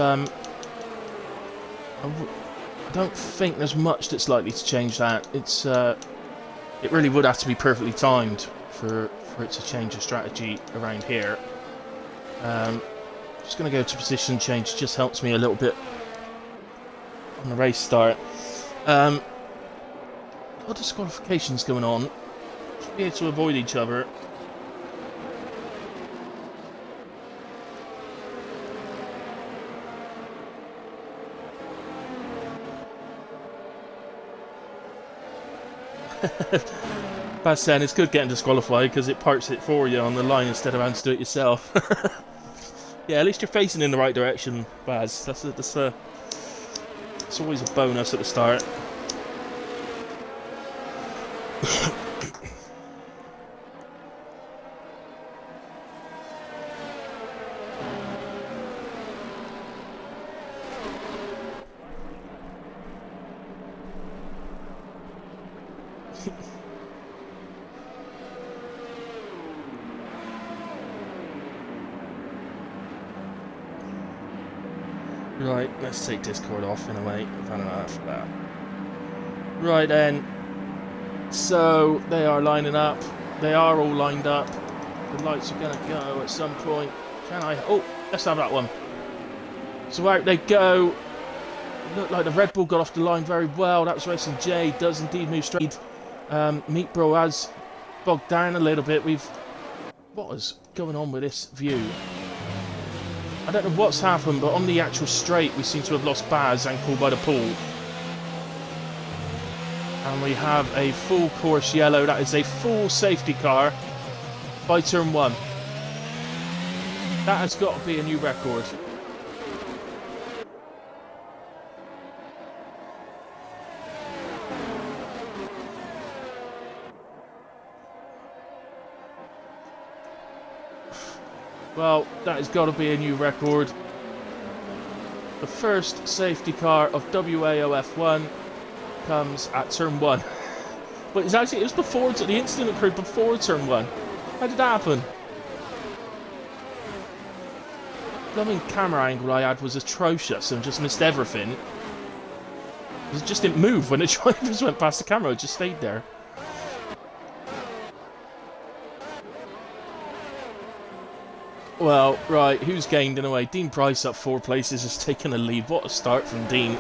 Speaker 1: I don't think there's much that's likely to change that. It really would have to be perfectly timed for it to change the strategy around here. Just going to go to position change. It just helps me a little bit on the race start. A lot of disqualifications going on. Should be able to avoid each other. Baz saying it's good getting disqualified because it parks it for you on the line instead of having to do it yourself. Yeah, at least you're facing in the right direction, Baz. It's always a bonus at the start. Right, let's take Discord off in a way. I've had enough of that. Right then. So, they are lining up. They are all lined up. The lights are going to go at some point. Can I? Oh, let's have that one. So out they go. Looked like the Red Bull got off the line very well. That was Racing J. Does indeed move straight. Meat Bro has bogged down a little bit. What is going on with this view? I don't know what's happened, but on the actual straight we seem to have lost Baz and Call by the Pool. And we have a full course yellow. That is a full safety car by turn 1. That has got to be a new record. Well, that has got to be a new record. The first safety car of WAOF1 comes at turn 1. But it was before, the incident occurred before turn 1. How did that happen? The camera angle I had was atrocious and just missed everything. It just didn't move when the drivers went past the camera, it just stayed there. Well, right, who's gained in a way? Dean Price up 4 places has taken a lead. What a start from Dean.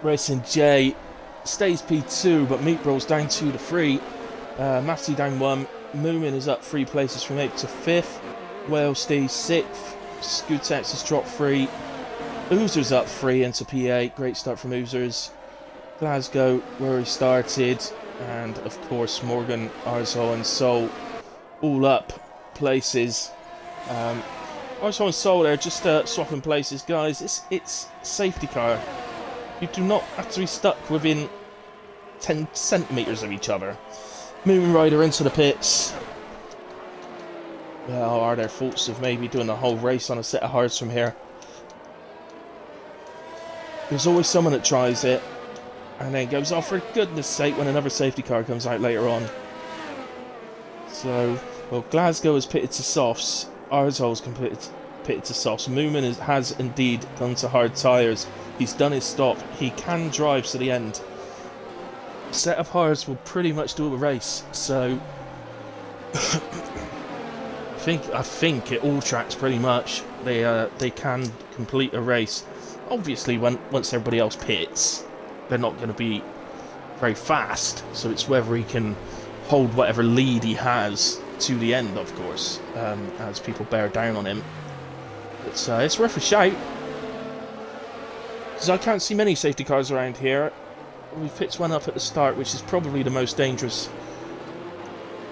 Speaker 1: Racing J stays P2, but Meat Bro's down 2 to 3. Matty down 1. Moomin is up 3 places from 8th to 5th. Wales stays 6th. Scootex has dropped 3. Oozer's up 3 into P8. Great start from Oozers. Glasgow, where he started. And, of course, Morgan, Arsehole and Sol all up places. Arsehole and Sol there, just swapping places. Guys, it's safety car. You do not have to be stuck within 10 centimetres of each other. Moon Rider into the pits. Well, are there thoughts of maybe doing the whole race on a set of hards from here? There's always someone that tries it and then goes, oh, for goodness sake, when another safety car comes out later on. So, well, Glasgow has pitted to softs. Arsehole's pitted to softs. Moomin has indeed gone to hard tyres. He's done his stop. He can drive to the end. A set of hards will pretty much do a race. So, I think it all tracks pretty much. They can complete a race. Obviously, once everybody else pits, they're not going to be very fast. So it's whether he can hold whatever lead he has to the end, of course, as people bear down on him. It's worth a shout, because I can't see many safety cars around here. We've picked one up at the start, which is probably the most dangerous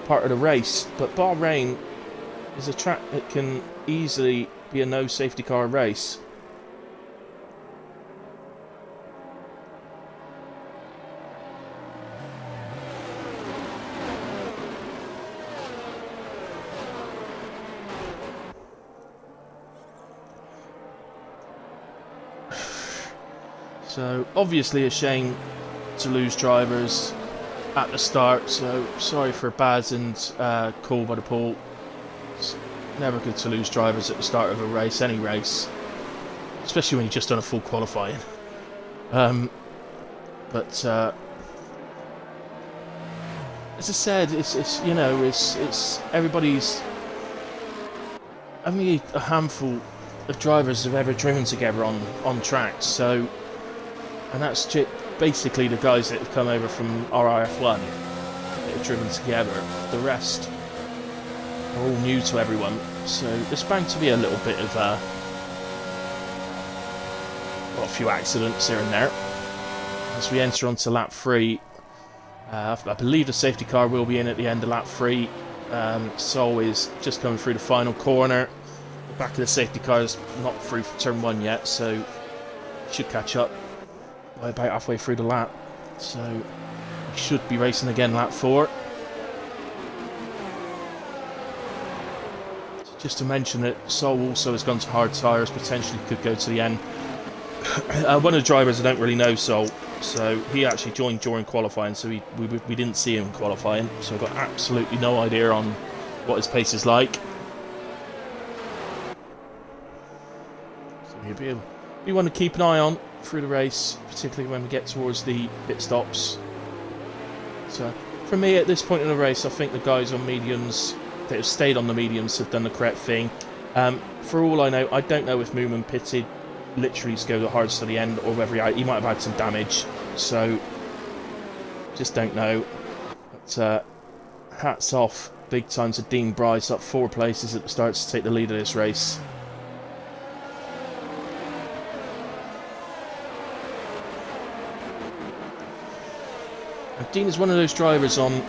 Speaker 1: part of the race, but Bahrain is a track that can easily be a no safety car race. So, obviously a shame to lose drivers at the start, so sorry for Baz and Call by the Pool. It's never good to lose drivers at the start of a race, any race. Especially when you've just done a full qualifying. But, as I said, it's you know, it's everybody's... Only a handful of drivers have ever driven together on tracks, so... And that's basically the guys that have come over from RIF1 that have driven together. The rest are all new to everyone, so there's bound to be a little bit of a few accidents here and there. As we enter onto lap 3, I believe the safety car will be in at the end of lap 3. Sol is just coming through the final corner. The back of the safety car is not through turn 1 yet, so should catch up by about halfway through the lap. So we should be racing again lap 4. Just to mention that Sol also has gone to hard tyres, potentially could go to the end. One of the drivers, I don't really know Sol, so he actually joined during qualifying, so we didn't see him qualifying, so I've got absolutely no idea on what his pace is like. So he'll be one to keep an eye on through the race, particularly when we get towards the pit stops. So for me at this point in the race, I think the guys on mediums that have stayed on the mediums have done the correct thing. For all I know, I don't know if Moomin pitted literally to go the hardest to the end, or whether he might have had some damage, so just don't know. But hats off big time to Dean Bryce, up 4 places at the start to take the lead of this race. And Dean is one of those drivers on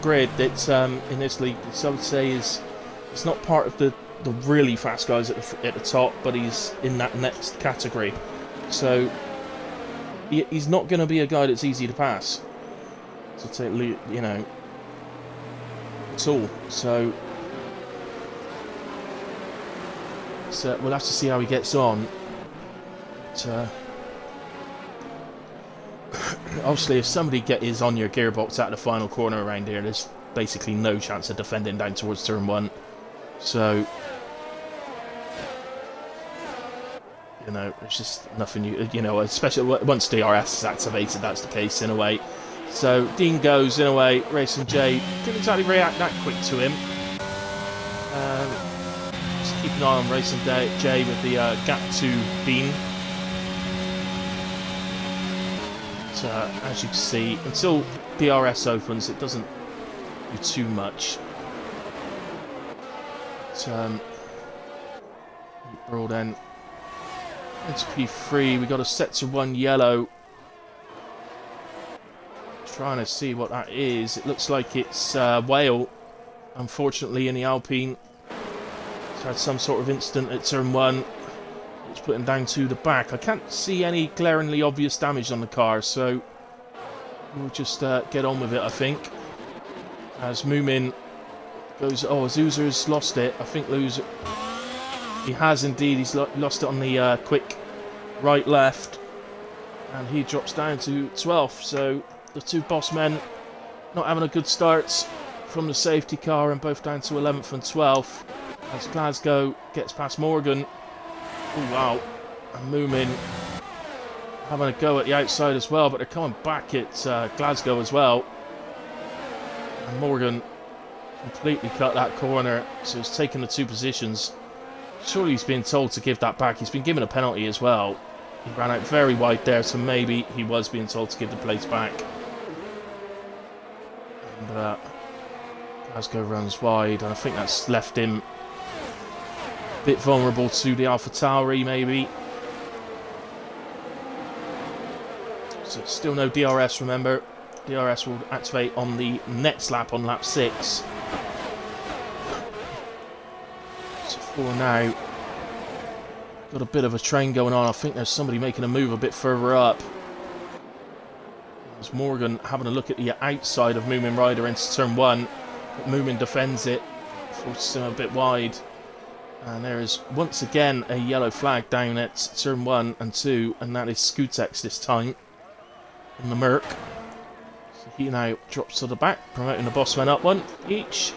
Speaker 1: grid that in this league, so I would say it's not part of the really fast guys at the top, but he's in that next category. So he's not going to be a guy that's easy to pass, to take, you know, at all. So we'll have to see how he gets on. But, obviously, if somebody is on your gearbox at the final corner around here, there's basically no chance of defending down towards turn 1. So, you know, it's just nothing you know, especially once DRS is activated, that's the case in a way. So Dean goes in a way. Racing J didn't exactly react that quick to him. Just keep an eye on Racing J with the gap to Dean. So as you can see, until DRS opens, it doesn't do too much. Broad end. It's P3. We got a set to 1 yellow. Trying to see what that is. It looks like it's Whale. Unfortunately, in the Alpine, it's had some sort of incident at turn 1. It's put him down to the back. I can't see any glaringly obvious damage on the car, so we'll just get on with it, I think. As Moomin goes... Oh, Azuzer's lost it. I think Loser... He has indeed. He's lost it on the quick right-left. And he drops down to 12th. So the two boss men not having a good start from the safety car, and both down to 11th and 12th. As Glasgow gets past Morgan. Oh, wow. And Moomin having a go at the outside as well, but they're coming back at Glasgow as well. And Morgan completely cut that corner, so he's taken the 2 positions. Surely he's been told to give that back. He's been given a penalty as well. He ran out very wide there, so maybe he was being told to give the place back. And Glasgow runs wide, and I think that's left him a bit vulnerable to the Alpha Tauri, maybe. So still no DRS, remember. DRS will activate on the next lap, on lap 6. So for now, got a bit of a train going on. I think there's somebody making a move a bit further up. There's Morgan having a look at the outside of Moomin Rider into turn 1. But Moomin defends it, forces him a bit wide. And there is once again a yellow flag down at turn 1 and 2, and that is Skutex this time in the Merc. So he now drops to the back, promoting the bossmen up 1 each.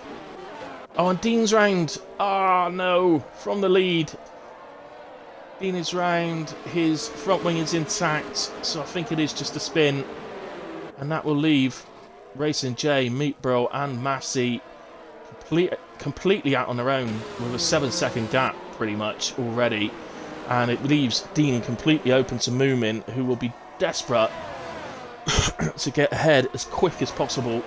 Speaker 1: Oh, and Dean's round. Ah, no, from the lead. Dean is round, his front wing is intact, so I think it is just a spin. And that will leave Racing J, Meatbro and Massey completely out on their own with a 7-second gap pretty much already. And it leaves Dean completely open to Moomin, who will be desperate to get ahead as quick as possible.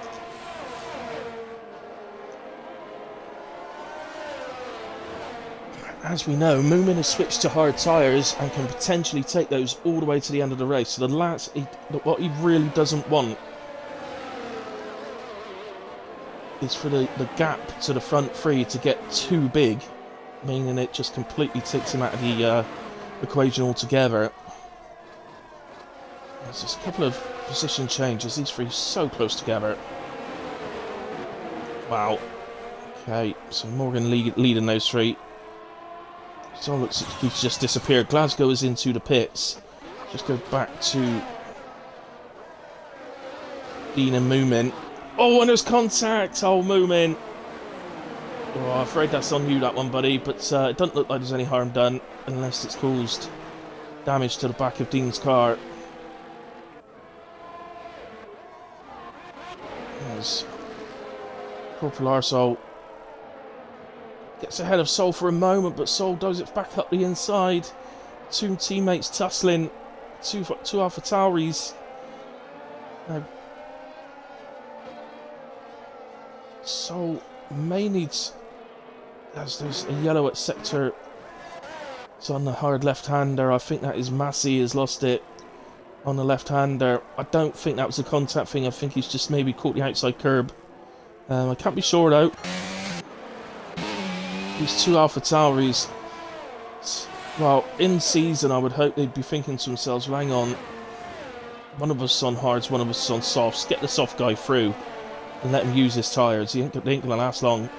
Speaker 1: As we know, Moomin has switched to hard tyres and can potentially take those all the way to the end of the race. So what he really doesn't want is for the gap to the front three to get too big, meaning it just completely takes him out of the equation altogether. There's just a couple of position changes. These three so close together. Wow. Okay, so Morgan leading those three. So it looks like he's just disappeared. Glasgow is into the pits. Just go back to Dean and Moomin. Oh, and there's contact! Oh, Moomin. Oh, I'm afraid that's on you, that one, buddy. But it doesn't look like there's any harm done, unless it's caused damage to the back of Dean's car. There's Corporal Arsehole. Gets ahead of Sol for a moment, but Sol does it back up the inside. Two teammates tussling. Two Alpha Tauris. Now, Sol may need... There's a yellow at sector. It's on the hard left-hander. I think that is Massey has lost it on the left-hander. I don't think that was a contact thing. I think he's just maybe caught the outside curb. I can't be sure though. These two Alpha Tauris, well, in season I would hope they'd be thinking to themselves, well, hang on, one of us on hards, one of us on softs, get the soft guy through and let him use his tyres. They ain't going to last long.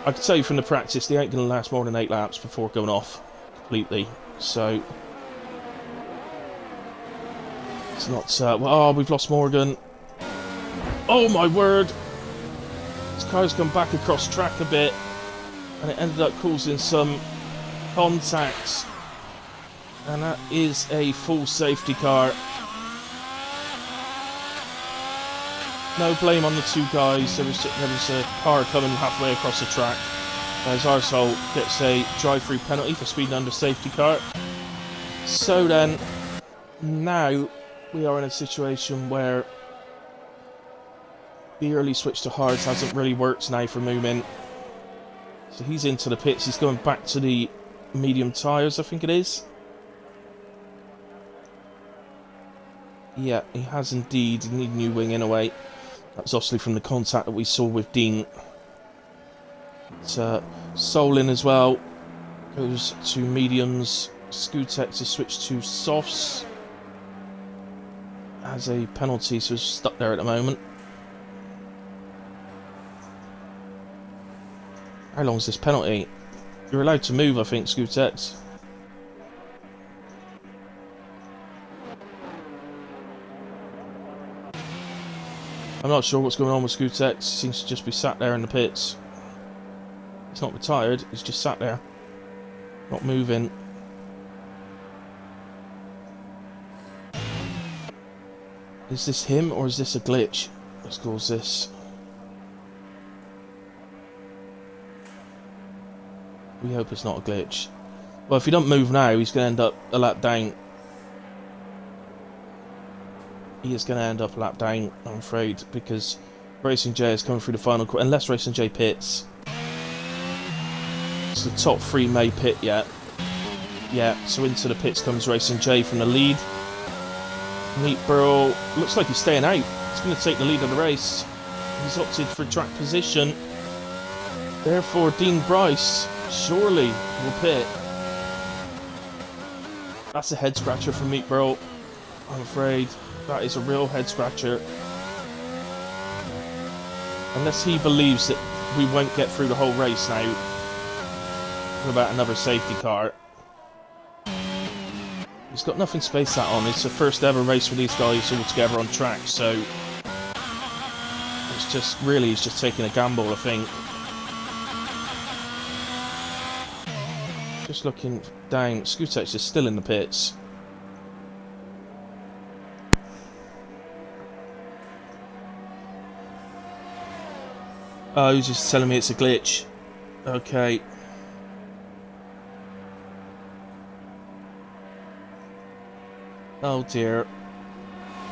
Speaker 1: I can tell you from the practice, they ain't going to last more than 8 laps before going off completely. So, it's not, well, oh, we've lost Morgan. Oh my word! This car's come back across track a bit. And it ended up causing some contact. And that is a full safety car. No blame on the two guys. There was a car coming halfway across the track. As Arsehole gets a drive-through penalty for speeding under safety car. So then, now we are in a situation where the early switch to hards hasn't really worked now for Moomin. So he's into the pits. He's going back to the medium tyres, I think it is. Yeah, he has indeed. He needs a new wing anyway. That's obviously from the contact that we saw with Dean. Solin as well goes to mediums. Skutek to switch to softs as a penalty, so he's stuck there at the moment. How long is this penalty? You're allowed to move, I think, Skutek. I'm not sure what's going on with Skutek. He seems to just be sat there in the pits. He's not retired, he's just sat there. Not moving. Is this him or is this a glitch? Let's cause this. We hope it's not a glitch. Well, if he don't move now, he's going to end up a lap down. He is going to end up a lap down, I'm afraid, because Racing J is coming through the final quarter. Unless Racing J pits. It's the top 3 may pit yet. Yeah, so into the pits comes Racing J from the lead. Meet Burrow. Looks like he's staying out. He's going to take the lead of the race. He's opted for track position. Therefore, Dean Bryce surely will pit. That's a head scratcher for Meet Burrow. I'm afraid that is a real head scratcher. Unless he believes that we won't get through the whole race now without another safety car. He's got nothing spaced out on. It's the first ever race for these guys all together on track, so it's just really, he's just taking a gamble, I think. Just looking down, Skutek is still in the pits. Oh, he's just telling me it's a glitch. Okay. Oh dear.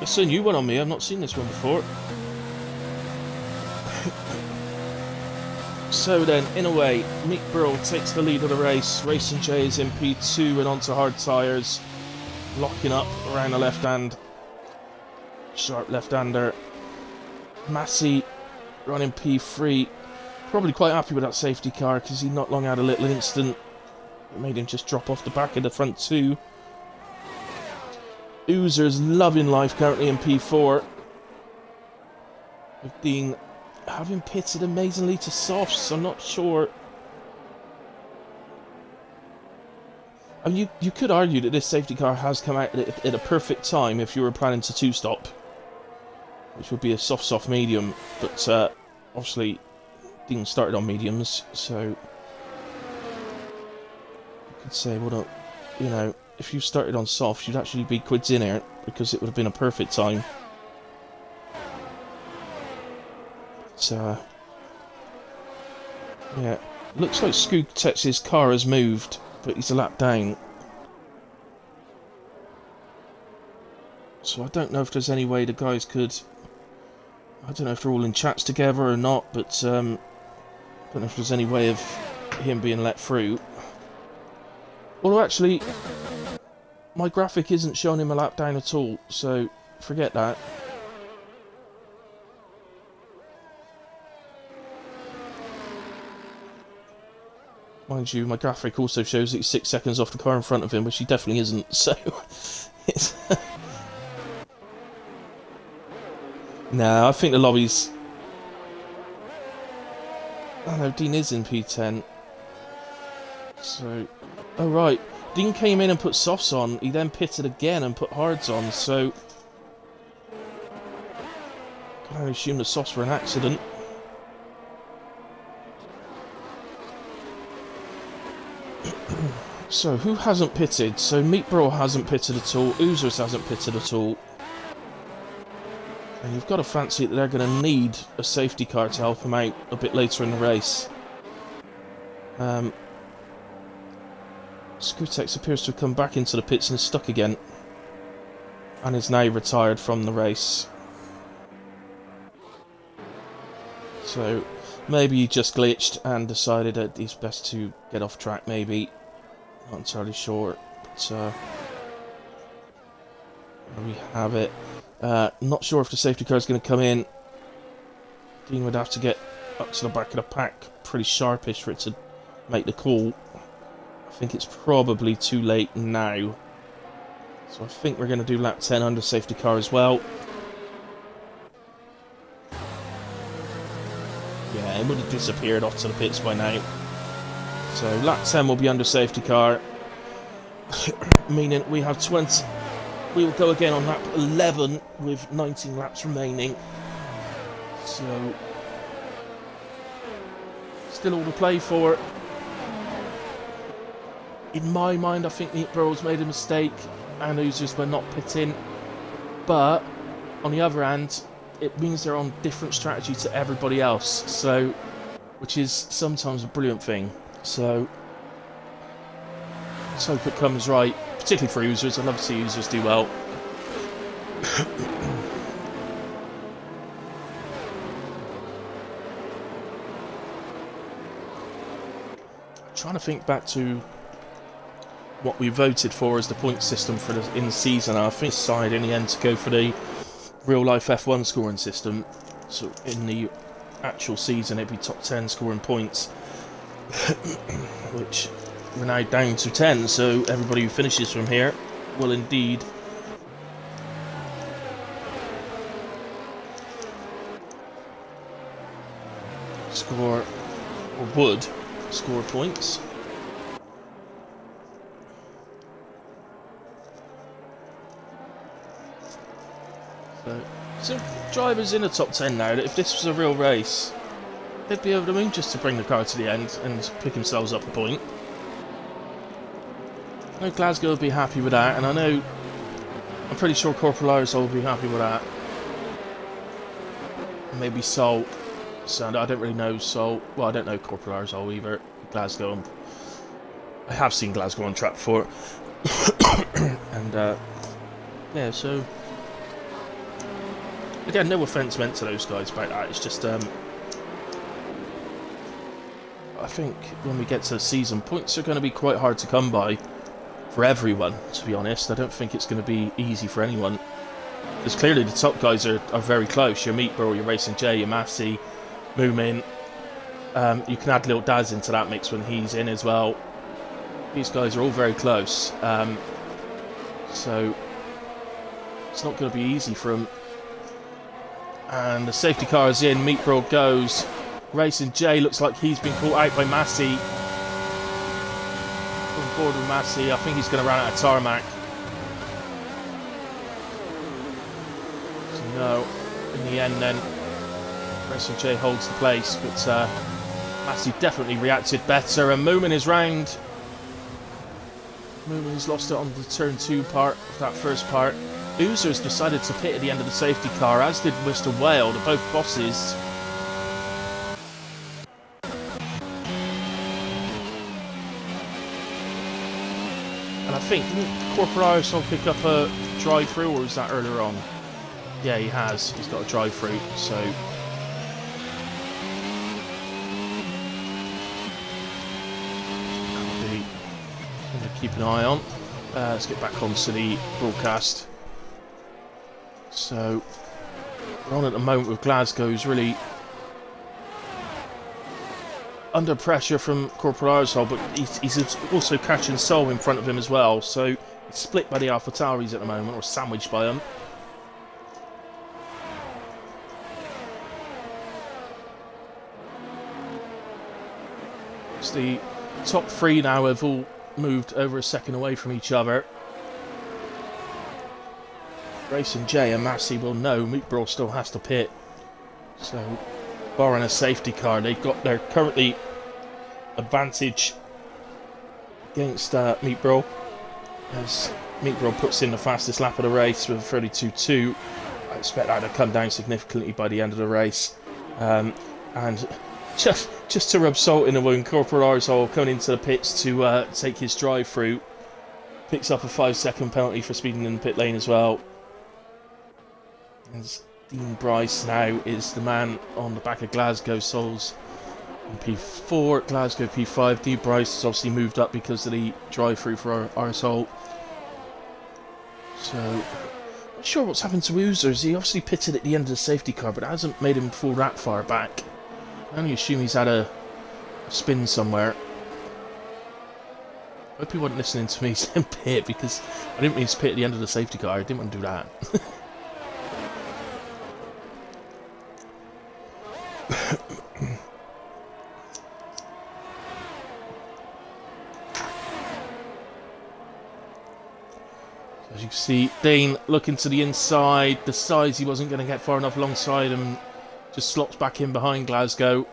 Speaker 1: It's a new one on me, I've not seen this one before. So then, in a way, Mick Burrell takes the lead of the race. Racing J is in P2 and onto hard tyres. Locking up around the left hand. Sharp left-hander. Massey running P3. Probably quite happy with that safety car because he not long had a little incident that made him just drop off the back of the front two. Oozer's loving life currently in P4. With Dean having pitted amazingly to softs, I'm not sure. I mean, you could argue that this safety car has come out at a perfect time if you were planning to two-stop, which would be a soft medium, but obviously Dean started on mediums, so you could say, well, you know, if you started on softs, you'd actually be quids in here, because it would have been a perfect time. So, yeah, looks like Skutex's car has moved, but he's a lap down. So I don't know if there's any way the guys could... I don't know if they're all in chats together or not, but I don't know if there's any way of him being let through. Although actually, my graphic isn't showing him a lap down at all, so forget that. Mind you, my graphic also shows that he's 6 seconds off the car in front of him, which he definitely isn't, so... it's no, I think the lobby's... Oh no, Dean is in P10. So... Oh right, Dean came in and put softs on, he then pitted again and put hards on, so... I can only assume the softs were an accident. So, who hasn't pitted? So, Meatbro hasn't pitted at all, Oozers hasn't pitted at all. And you've got to fancy that they're going to need a safety car to help them out a bit later in the race. Skutex appears to have come back into the pits and is stuck again. And is now retired from the race. So, maybe he just glitched and decided that it's best to get off track, maybe. Not entirely sure, but there we have it. Not sure if the safety car is going to come in. Dean would have to get up to the back of the pack pretty sharpish for it to make the call. I think it's probably too late now. So I think we're going to do lap 10 under safety car as well. Yeah, it would have disappeared off to the pits by now. So lap 10 will be under safety car, meaning we have 20. We will go again on lap 11 with 19 laps remaining. So still all to play for. In my mind, I think Meatbro's made a mistake and Oozers were not pitting. But on the other hand, it means they're on different strategy to everybody else. So, which is sometimes a brilliant thing. So, let's hope it comes right, particularly for Oozers. I'd love to see Oozers do well. Trying to think back to what we voted for as the point system for in the season. I think decided in the end to go for the real-life F1 scoring system. So in the actual season, it'd be top 10 scoring points. Which we're now down to 10, so everybody who finishes from here will indeed score, or would score points. So drivers in the top 10 now, that if this was a real race, they'd be over the moon just to bring the car to the end and pick themselves up a point. I know Glasgow would be happy with that, and I know, I'm pretty sure Corporal Arizal will be happy with that. Maybe Sol. So I don't really know Sol. Well, I don't know Corporal Arizal either. Glasgow. I have seen Glasgow on track before. And, yeah, so... Again, no offence meant to those guys about that. It's just, I think when we get to the season, points are going to be quite hard to come by for everyone, to be honest. I don't think it's going to be easy for anyone. Because clearly the top guys are very close. Your Meatbro, your Racing J, your Massey, Moomin. You can add Little Daz into that mix when he's in as well. These guys are all very close, so it's not going to be easy for him. And the safety car is in, Meatball goes. Racing J looks like he's been caught out by Massey. On board with Massey, I think he's going to run out of tarmac. So no, in the end then, Racing J holds the place, but Massey definitely reacted better, and Moomin is round. Moomin has lost it on the turn 2 part of that first part. Oozers decided to pit at the end of the safety car, as did Mr. Whale. They're both bosses. And I think, didn't Corporal Aerosol pick up a drive-through, or was that earlier on? Yeah, he has. He's got a drive-through, so... keep an eye on. Let's get back onto the broadcast. So, we're on at the moment with Glasgow's really under pressure from Corporal Aerosol, but he's also catching Soul in front of him as well. So, he's split by the AlphaTauris at the moment, or sandwiched by them. It's the top 3 now have all moved over a second away from each other. Racing J and Massey will know Meatball still has to pit. So, barring a safety car, they've got their currently advantage against Meatball, as Meatball puts in the fastest lap of the race with a 32.2. I expect that to come down significantly by the end of the race. And just to rub salt in the wound, Corporal Aerosol coming into the pits to take his drive-through. Picks up a 5-second penalty for speeding in the pit lane as well. As Dean Bryce now is the man on the back of Glasgow Souls in P4, Glasgow P5. Dean Bryce has obviously moved up because of the drive-through for Aerosol. So, not sure what's happened to Oozers. He obviously pitted at the end of the safety car, but it hasn't made him fall that far back. I only assume he's had a spin somewhere. I hope he wasn't listening to me saying pit, because I didn't mean to pit at the end of the safety car. I didn't want to do that. As you can see, Dane looking to the inside, decides he wasn't going to get far enough alongside him, just slops back in behind Glasgow.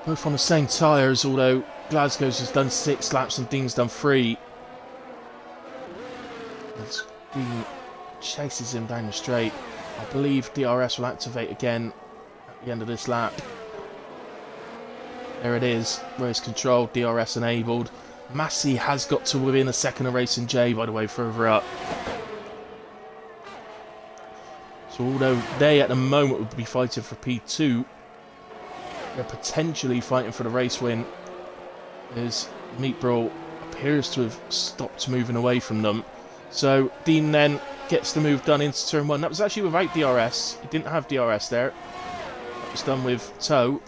Speaker 1: Both on the same tyres, although Glasgow's has done 6 laps and Dean's done 3. As Dean chases him down the straight. I believe DRS will activate again at the end of this lap. There it is, race control, DRS enabled. Massey has got to within a second of Racing J, by the way, further up. So although they at the moment would be fighting for P2, they're potentially fighting for the race win, as Meatball appears to have stopped moving away from them. So Dean then gets the move done into turn 1. That was actually without DRS. He didn't have DRS there. That was done with toe.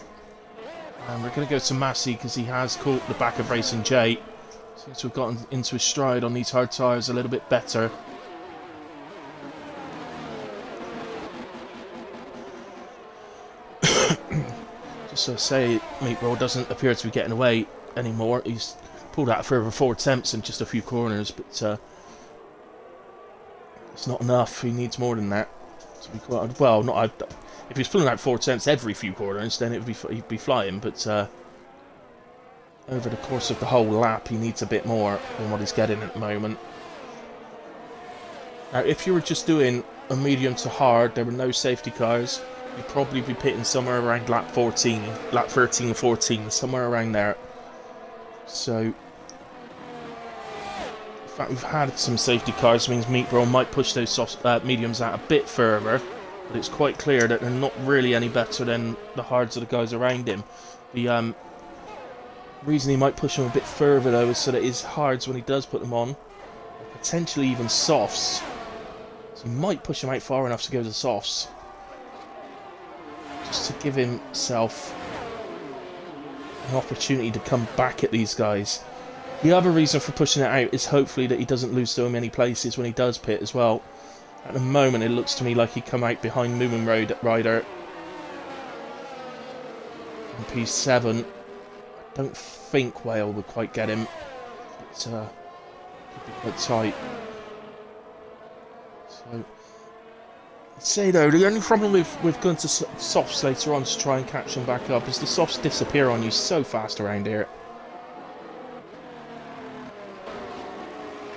Speaker 1: And we're going to go to Massey because he has caught the back of Racing J. Seems to have gotten into his stride on these hard tyres a little bit better. Just to say, Meatball doesn't appear to be getting away anymore. He's pulled out a further 4 attempts in just a few corners, but it's not enough. He needs more than that to be quite well. Not if he was pulling out 4 attempts every few corners, then he'd be flying. But over the course of the whole lap, he needs a bit more than what he's getting at the moment. Now, if you were just doing a medium to hard, there were no safety cars, you'd probably be pitting somewhere around lap 14, lap 13 or 14, somewhere around there. So, in fact, we've had some safety cars, means Meatball might push those mediums out a bit further, but it's quite clear that they're not really any better than the hards of the guys around him. The reason he might push them a bit further, though, is so that his hards, when he does put them on, potentially even softs, So he might push him out far enough to go to the softs. Just to give himself an opportunity to come back at these guys. The other reason for pushing it out is hopefully that he doesn't lose so many places when he does pit as well. At the moment, it looks to me like he'd come out behind Moomin Rider on P7. I don't think Whale would quite get him. It's could be quite tight. So, I'd say though, the only problem with going to softs later on to try and catch them back up is the softs disappear on you so fast around here.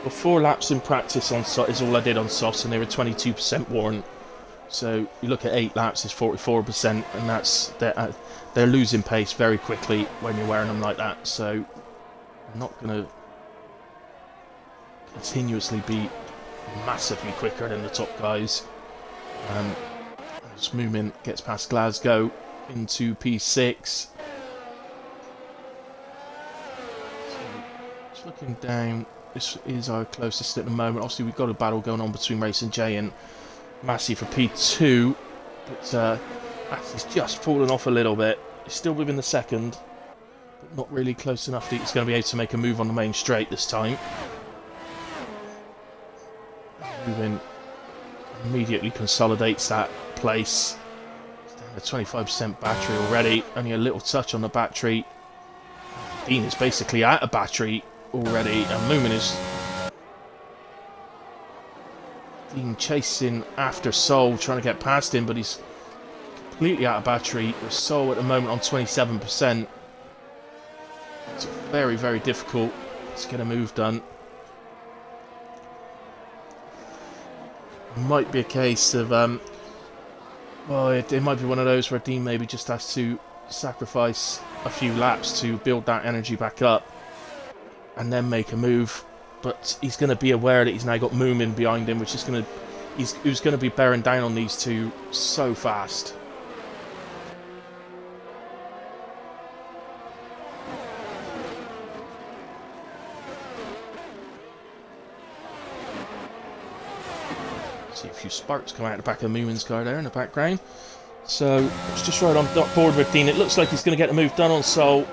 Speaker 1: Well, 4 laps in practice on softs is all I did on softs, and they were 22% worn. So you look at 8 laps is 44%, and that's they're losing pace very quickly when you're wearing them like that. So I'm not going to continuously be massively quicker than the top guys. As Moomin gets past Glasgow into P6. So just looking down, this is our closest at the moment. Obviously we've got a battle going on between Racing J and Massey for P2, but Massey's just fallen off a little bit. He's still within the second, but not really close enough that he's going to be able to make a move on the main straight this time. Moving immediately consolidates that place. It's down to 25% battery already. Only a little touch on the battery. Dean is basically out of battery already, and Moomin is Dean chasing after Sol, trying to get past him, but he's completely out of battery. With Sol at the moment on 27%. It's very, very difficult to get a move done. Might be a case of, well, it might be one of those where Dean maybe just has to sacrifice a few laps to build that energy back up and then make a move. But he's going to be aware that he's now got Moomin behind him, which is going to, who's going to be bearing down on these two so fast. See a few sparks come out the back of Moomin's car there in the background. So it's just right on board with Dean. It looks like he's going to get the move done on Sol.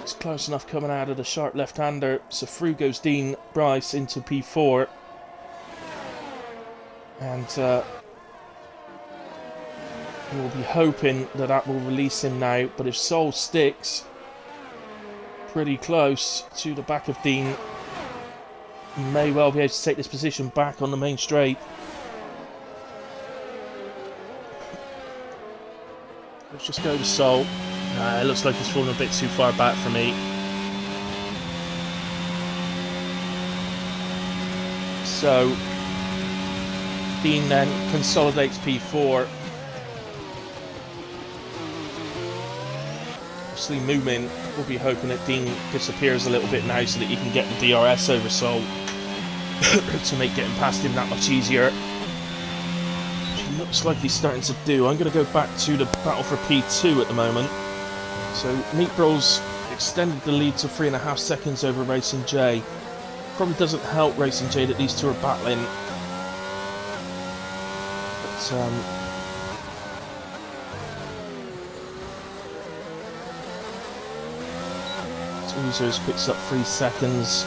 Speaker 1: It's close enough coming out of the sharp left-hander. So through goes Dean Bryce into P4. And we'll be hoping that that will release him now. But if Sol sticks pretty close to the back of Dean, he may well be able to take this position back on the main straight. Let's just go to Sol. It looks like he's fallen a bit too far back for me. So Dean then consolidates P4. Obviously Moomin will be hoping that Dean disappears a little bit now so that he can get the DRS over Sol to make getting past him that much easier. Which looks like he's starting to do. I'm going to go back to the battle for P2 at the moment. So Meat Bros extended the lead to 3.5 seconds over Racing J. Probably doesn't help Racing J that these two are battling. But Oozers picks up 3 seconds.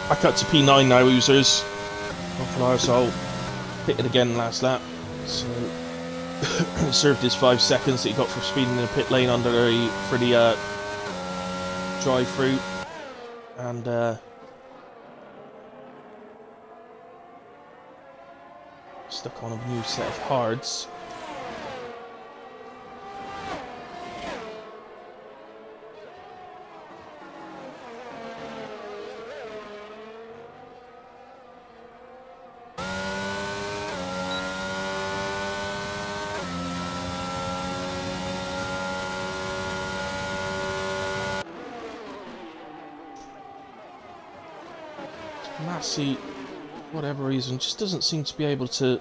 Speaker 1: Back up to P9 now, Oozers. Awful arsehole. Pitted again last lap. So served his 5 seconds that he got for speeding in the pit lane under for the drive-through. And stuck on a new set of hards. Massey, for whatever reason, just doesn't seem to be able to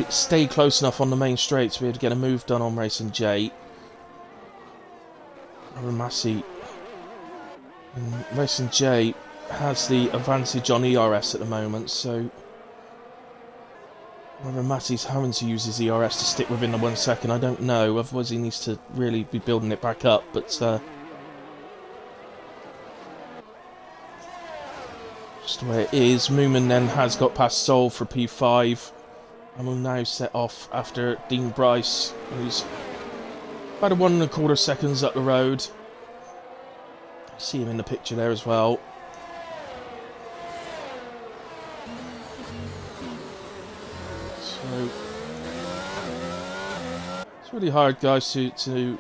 Speaker 1: stay close enough on the main straight to be able to get a move done on Racing J. Massey, Racing J has the advantage on ERS at the moment, so whether Matty's having to use his ERS to stick within the 1 second, I don't know. Otherwise, he needs to really be building it back up. But just the way it is. Moomin then has got past Sol for P5, and will now set off after Dean Bryce, who's about 1¼ seconds up the road. See him in the picture there as well. So it's really hard, guys, to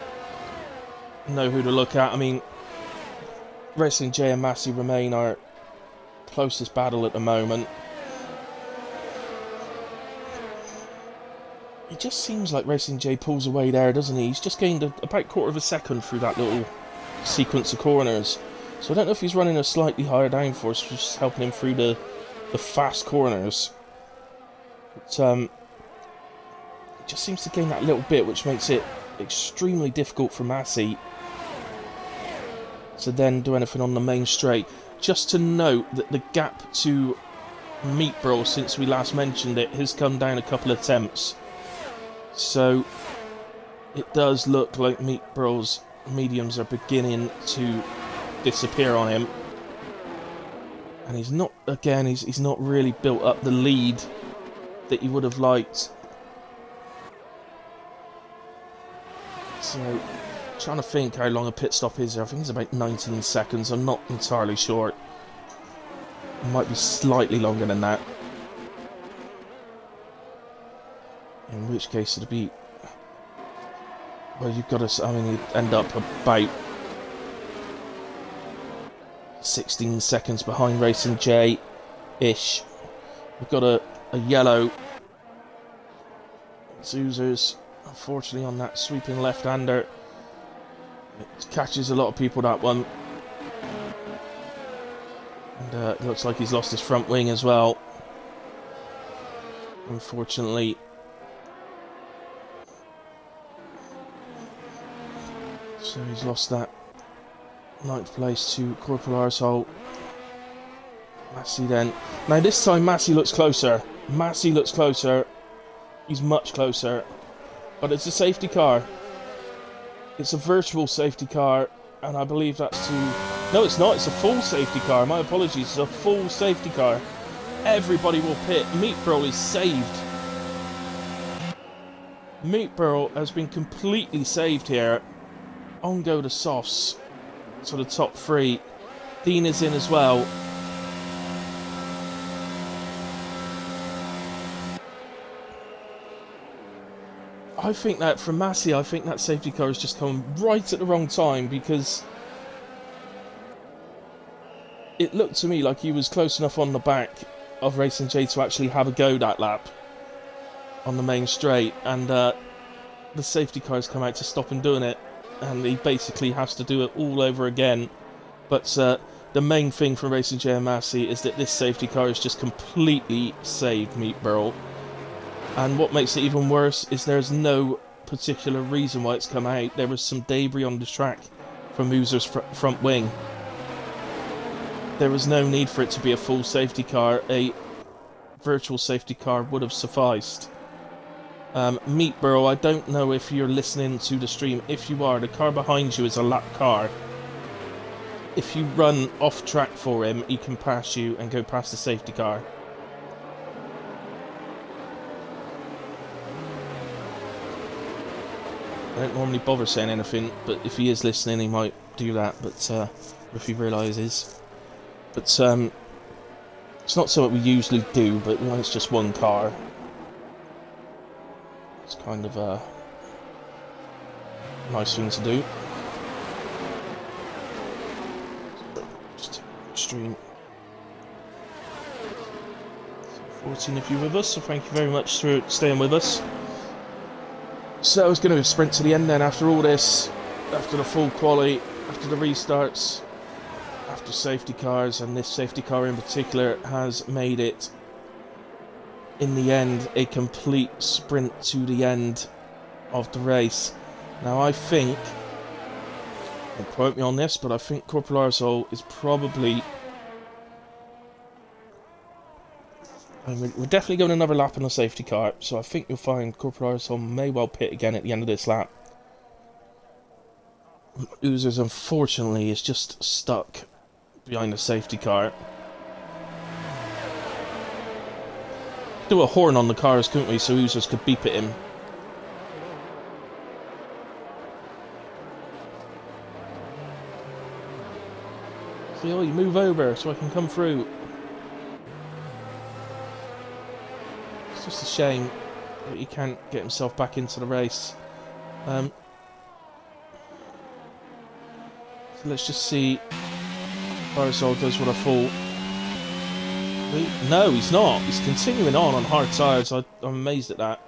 Speaker 1: know who to look at. I mean, Racing J and Massey remain our closest battle at the moment. It just seems like Racing J pulls away there, doesn't he? He's just gained about 1/4 second through that little sequence of corners. So I don't know if he's running a slightly higher downforce, just helping him through the fast corners. But it just seems to gain that little bit, which makes it extremely difficult for Massey to then do anything on the main straight. Just to note that the gap to Meatbro, since we last mentioned it, has come down a couple of attempts. So it does look like Meatbro's mediums are beginning to disappear on him. And he's not, again, he's not really built up the lead that he would have liked. So, trying to think how long a pit stop is there. I think it's about 19 seconds. I'm not entirely sure. It might be slightly longer than that. In which case it'd be... Well, you've got to... I mean, you'd end up about 16 seconds behind Racing J-ish. We've got a yellow. Zoozers, unfortunately, on that sweeping left-hander. It catches a lot of people, that one. And it looks like he's lost his front wing as well, unfortunately. So he's lost that 9th place to Corporal Arsehole. Massey then. Now this time Massey looks closer. Massey looks closer. He's much closer. But it's a safety car. It's a virtual safety car, and I believe that's to... No, it's not. It's a full safety car. My apologies. It's a full safety car. Everybody will pit. Meatbro is saved. Meatbro has been completely saved here. On go the softs to the top 3. Dean is in as well. I think that from Massey, I think that safety car has just come right at the wrong time, because it looked to me like he was close enough on the back of Racing J to actually have a go that lap on the main straight, and the safety car has come out to stop him doing it, and he basically has to do it all over again. But the main thing for Racing J and Massey is that this safety car has just completely saved Meatbro. And what makes it even worse is there's no particular reason why it's come out. There was some debris on the track from Oozer's front wing. There was no need for it to be a full safety car. A virtual safety car would have sufficed. Meatbro, I don't know if you're listening to the stream. If you are, the car behind you is a lap car. If you run off track for him, he can pass you and go past the safety car. I don't normally bother saying anything, but if he is listening, he might do that. But if he realises, but it's not something we usually do. But when it's just one car, it's kind of a nice thing to do. Just extreme. 14 if you're with us, so thank you very much for staying with us. So I was going to sprint to the end then after all this, after the full quali, after the restarts, after safety cars, and this safety car in particular has made it, in the end, a complete sprint to the end of the race. Now I think, don't quote me on this, but I think Corporal Arsehole is probably And we're definitely going another lap on a safety car, so I think you'll find Corporal Arsehole may well pit again at the end of this lap. Oozers, unfortunately, is just stuck behind the safety car. Do a horn on the cars, couldn't we, so Oozers could beep at him. So, oh, you move over so I can come through. It's just a shame that he can't get himself back into the race. So let's just see if Arsehole does what I thought. No, he's not. He's continuing on hard tyres. I'm amazed at that.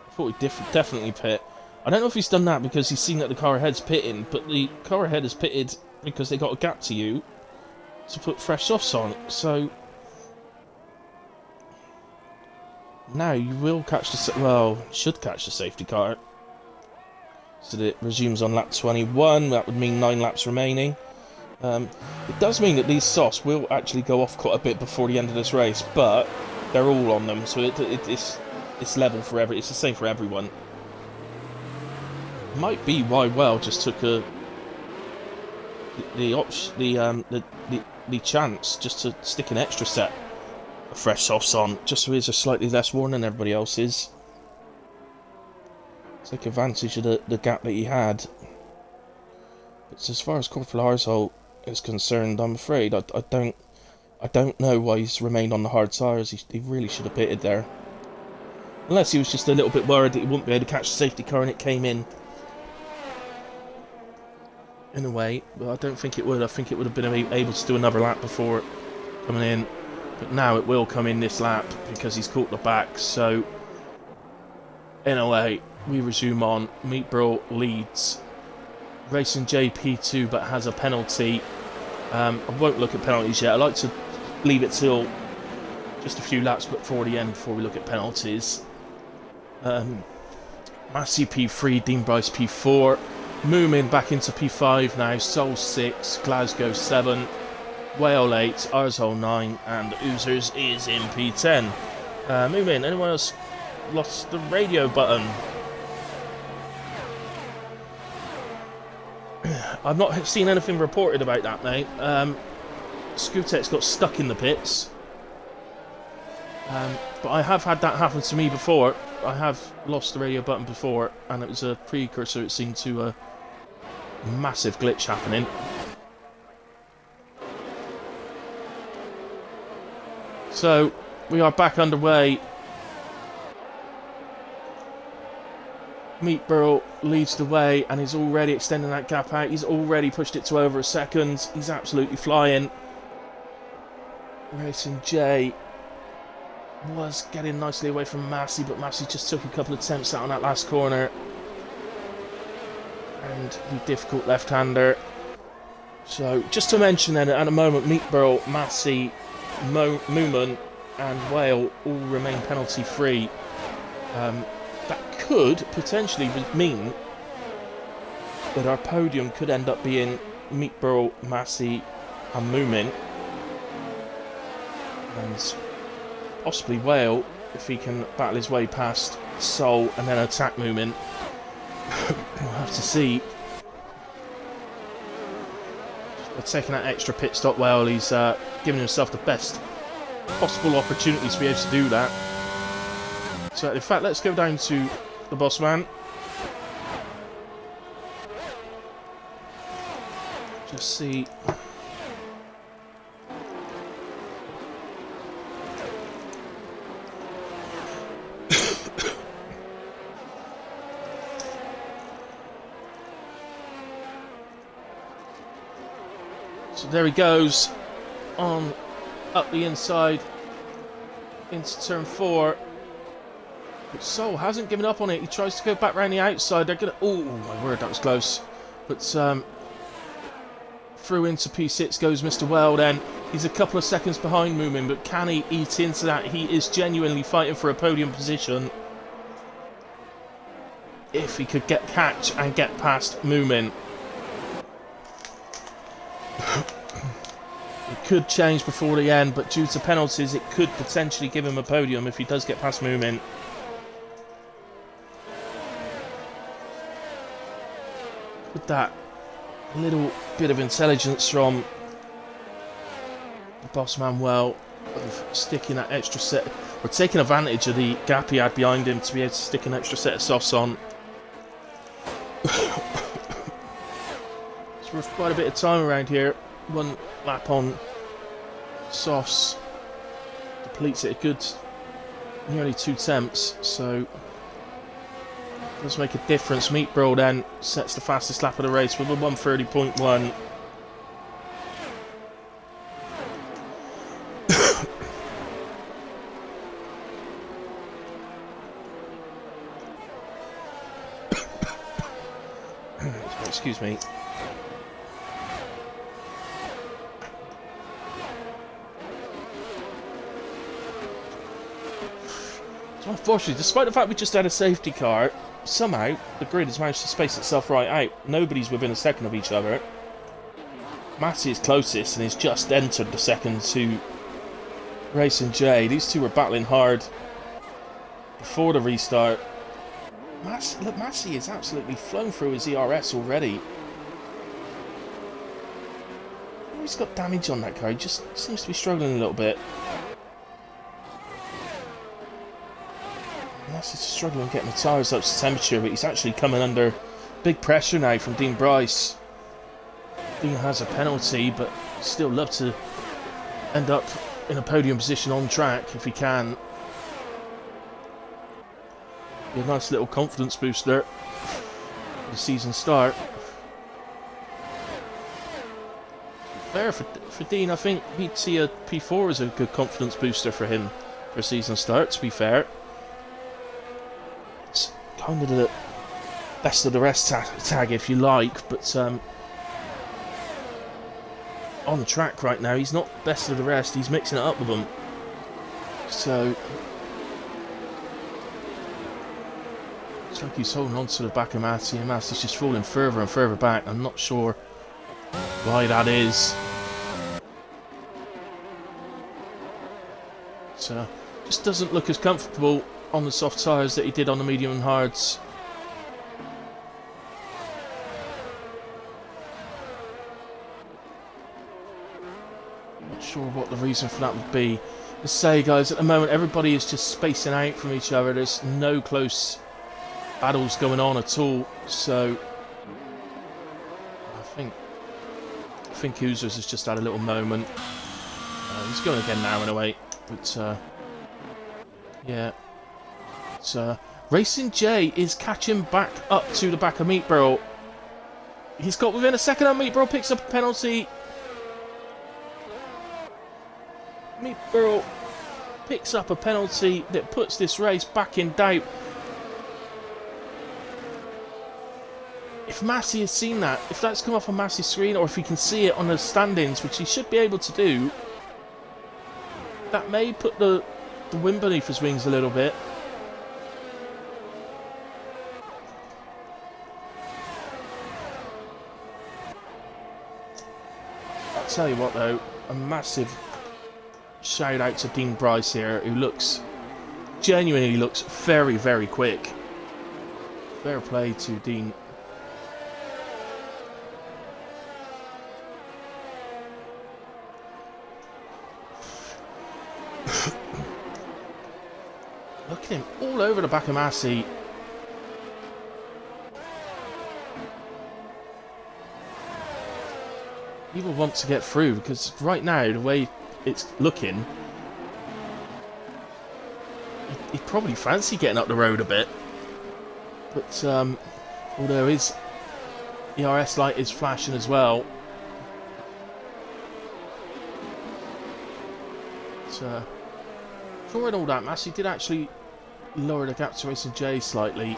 Speaker 1: I thought he'd definitely pit. I don't know if he's done that because he's seen that the car ahead's pitting, but the car ahead has pitted because they got a gap to you to put fresh softs on. So now you will catch the... well, should catch the safety car. So that it resumes on lap 21. That would mean 9 laps remaining. It does mean that these softs will actually go off quite a bit before the end of this race, but they're all on them, so it's level for it's the same for everyone. Might be why Well just took the chance just to stick an extra set of fresh softs on, just so he's just slightly less worn than everybody else's. Take advantage of the gap that he had. But as far as Corporal Arsehole is concerned, I'm afraid I don't know why he's remained on the hard tyres. He really should have pitted there. Unless he was just a little bit worried that he wouldn't be able to catch the safety car and it came in a way. But I don't think it would. I think it would have been able to do another lap before coming in. But now it will come in this lap because he's caught the back. So, in a way, we resume on. Meatbro leads. Racing JP2 but has a penalty. I won't look at penalties yet. I like to leave it till just a few laps before the end before we look at penalties. Massey P3, Dean Bryce P4, Moomin back into P5 now, Sol 6, Glasgow 7, Whale 8, Arsehole 9, and Oozers is in P10. Moomin, anyone else lost the radio button? I've not seen anything reported about that, mate. Scootex got stuck in the pits. But I have had that happen to me before. I have lost the radio button before, and it was a precursor, it seemed, to a massive glitch happening. So, we are back underway. Meatborough leads the way and is already extending that gap out. He's already pushed it to over a second. He's absolutely flying. Racing J was getting nicely away from Massey, but Massey just took a couple of attempts out on that last corner. And the difficult left-hander. So, just to mention then, at the moment, Meatborough, Massey, Moomin and Whale all remain penalty-free. That could potentially mean that our podium could end up being Meatborough, Massey and Moomin. And possibly Whale, if he can battle his way past Sol and then attack Moomin. We'll have to see. By taking that extra pit stop, Whale, he's giving himself the best possible opportunities to be able to do that. So, in fact, let's go down to the boss man. Just see. So there he goes, on up the inside into turn 4. But Sol hasn't given up on it. He tries to go back round the outside. They're gonna. Oh my word, that was close. But through into P6 goes Mr. Well. Then he's a couple of seconds behind Moomin, but can he eat into that? He is genuinely fighting for a podium position. If he could catch and get past Moomin. It could change before the end, but due to penalties, it could potentially give him a podium if he does get past Moomin. With that little bit of intelligence from the boss Manuel of sticking that extra set, or taking advantage of the gap he had behind him to be able to stick an extra set of softs on. So we're quite a bit of time around here. One lap on softs depletes it a good nearly 2 temps, so it does make a difference. Meatbro then sets the fastest lap of the race with a 1:30.1. Excuse me. So unfortunately, despite the fact we just had a safety car, somehow the grid has managed to space itself right out. Nobody's within a second of each other. Matty is closest and has just entered the second to Racing J. These two were battling hard before the restart. Look, Massey has absolutely flown through his ERS already. He's got damage on that car. He just seems to be struggling a little bit. Massey's struggling getting the tyres up to temperature, but he's actually coming under big pressure now from Dean Bryce. Dean has a penalty, but still love to end up in a podium position on track if he can. Be a nice little confidence booster for the season start. Fair for Dean, I think he'd see a P4 as a good confidence booster for him for a season start, to be fair. It's kind of the best of the rest tag if you like, but on the track right now he's not best of the rest, he's mixing it up with them. So it's like he's holding on to the back of Matty, and Matty's just falling further and further back. I'm not sure why that is. So just doesn't look as comfortable on the soft tyres that he did on the medium and hards. Not sure what the reason for that would be. Let's say, guys, at the moment everybody is just spacing out from each other. There's no close battles going on at all, so I think Hoosers has just had a little moment. He's going again now in a way, but yeah. So Racing J is catching back up to the back of Meatbro. He's got within a second, and Meatbro picks up a penalty. Meatbro picks up a penalty that puts this race back in doubt. If Massey has seen that, if that's come off on Massey's screen, or if he can see it on the standings, which he should be able to do, that may put the wind beneath his wings a little bit. I'll tell you what though, a massive shout out to Dean Bryce here, who genuinely looks very, very quick. Fair play to Dean. Look at him all over the back of Massey. He will want to get through, because right now, the way it's looking, he'd probably fancy getting up the road a bit. But although his ERS light is flashing as well, drawing all that, Massey did actually lower the gap to Racing J slightly.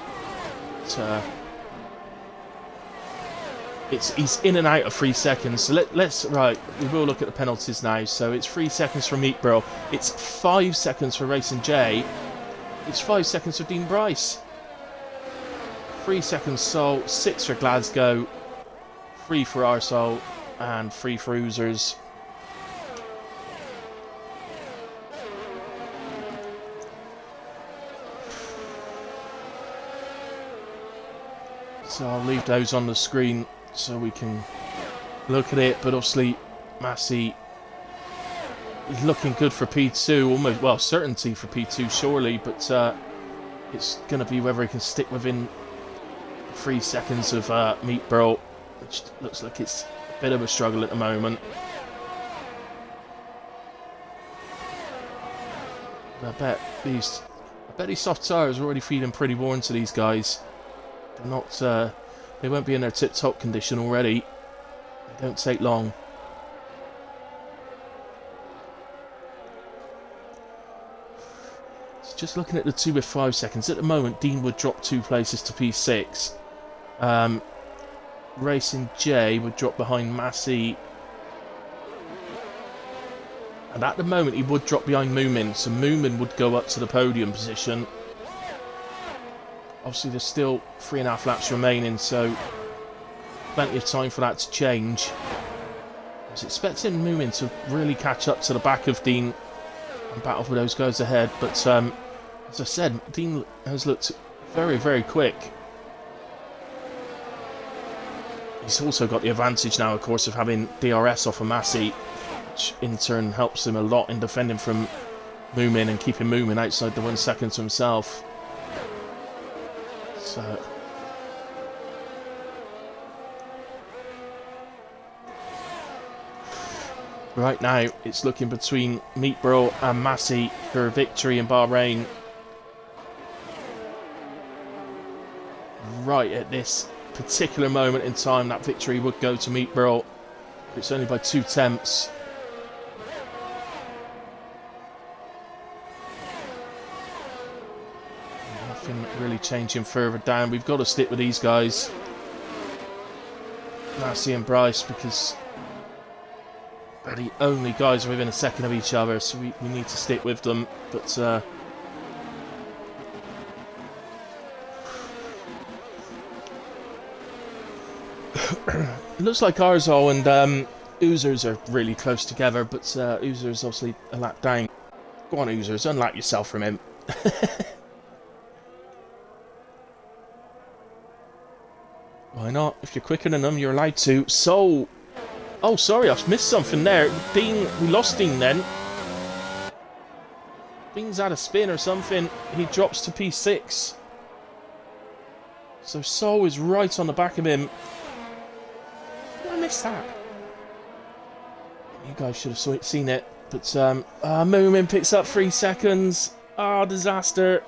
Speaker 1: He's in and out of 3 seconds. So we will look at the penalties now. So it's 3 seconds for Meatbro. It's 5 seconds for Racing J. It's 5 seconds for Dean Bryce. 3 seconds Sol, 6 for Glasgow, 3 for Arsehole, and 3 for Oozers. So I'll leave those on the screen so we can look at it. But obviously, Massey is looking good for P2. Almost, well, certainty for P2 surely. But it's going to be whether he can stick within 3 seconds of Meatbro, which looks like it's a bit of a struggle at the moment. I bet these soft tyres are already feeling pretty worn to these guys. They're not, they won't be in their tip-top condition already. They don't take long. So just looking at the 2 with 5 seconds, at the moment Dean would drop 2 places to P6. Racing J would drop behind Massey. And at the moment, he would drop behind Moomin, so Moomin would go up to the podium position. Obviously, there's still 3.5 laps remaining, so plenty of time for that to change. I was expecting Moomin to really catch up to the back of Dean and battle for those guys ahead, but as I said, Dean has looked very, very quick. He's also got the advantage now, of course, of having DRS off of Massey, which in turn helps him a lot in defending from Moomin and keeping Moomin outside the 1 second to himself. So right now it's looking between Meatbro and Massey for victory in Bahrain. Right at this particular moment in time, that victory would go to Meatbro. It's only by 2 tenths. Nothing really changing further down. We've got to stick with these guys, Massey and Bryce, because they're the only guys within a second of each other, so we need to stick with them. But it looks like Arzo and Oozers are really close together, but Oozers obviously a lap down. Go on, Oozers, unlap yourself from him. Why not? If you're quicker than them, you're allowed to. So, oh, sorry, I've missed something there. Dean, we lost Dean then. Dean's had a spin or something. He drops to P6. So Sol is right on the back of him. I missed that. You guys should have seen it. But Moomin picks up 3 seconds. Ah, disaster.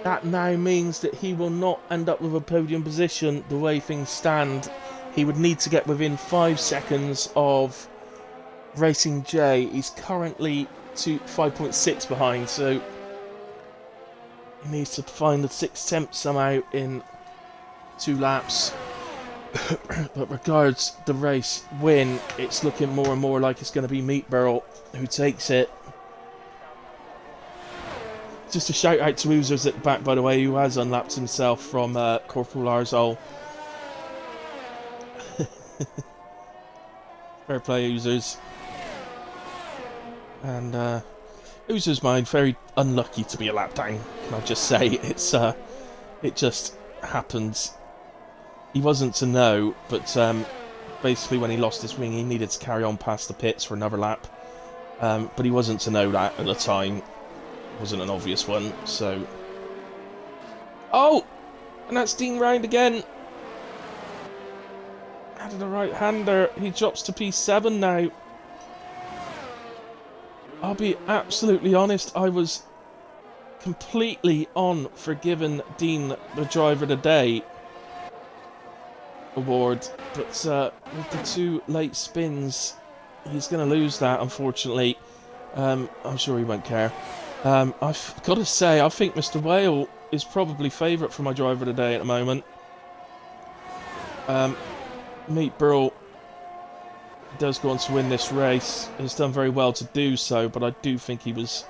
Speaker 1: That now means that he will not end up with a podium position the way things stand. He would need to get within 5 seconds of Racing J. He's currently 5.6 behind, so he needs to find the 6th tenth somehow in 2 laps. But regards the race win, it's looking more and more like it's going to be Meatbro who takes it. Just a shout out to Oozers at the back, by the way, who has unlapped himself from Corporal Arzol. Fair play, Oozers. And Oozers mind very unlucky to be a lap down. Can I just say it just happens. He wasn't to know, but basically when he lost his wing, he needed to carry on past the pits for another lap. But he wasn't to know that at the time. It wasn't an obvious one, so... Oh! And that's Dean round again. Added a right-hander. He drops to P7 now. I'll be absolutely honest, I was completely on for giving Dean the Driver of the Day award, but with the 2 late spins, he's going to lose that, unfortunately. I'm sure he won't care. I've got to say, I think Mr. Whale is probably favourite for my Driver of the Day at the moment. Meatbro does go on to win this race. He's done very well to do so, but I do think he was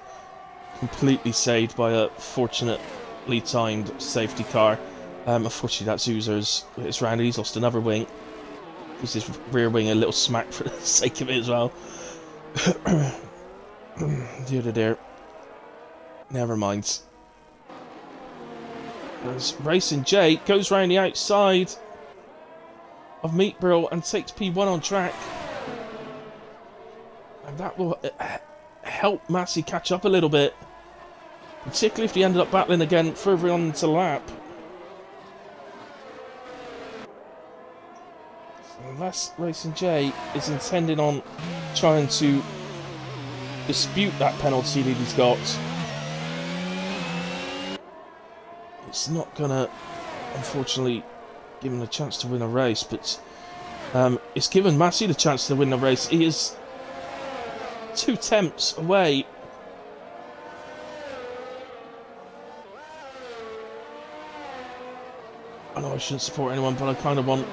Speaker 1: completely saved by a fortunately timed safety car. Unfortunately, that's Oozers. It's round. He's lost another wing. Gives his rear wing a little smack for the sake of it as well. Dear. Never mind. As Racing J goes round the outside of Meatbrill and takes P1 on track. And that will help Massey catch up a little bit. Particularly if he ended up battling again further on into lap. Unless Racing J is intending on trying to dispute that penalty that he's got, it's not gonna, unfortunately, give him a chance to win a race. But it's given Massey the chance to win the race. He is 2 tenths away. I know I shouldn't support anyone, but I kind of want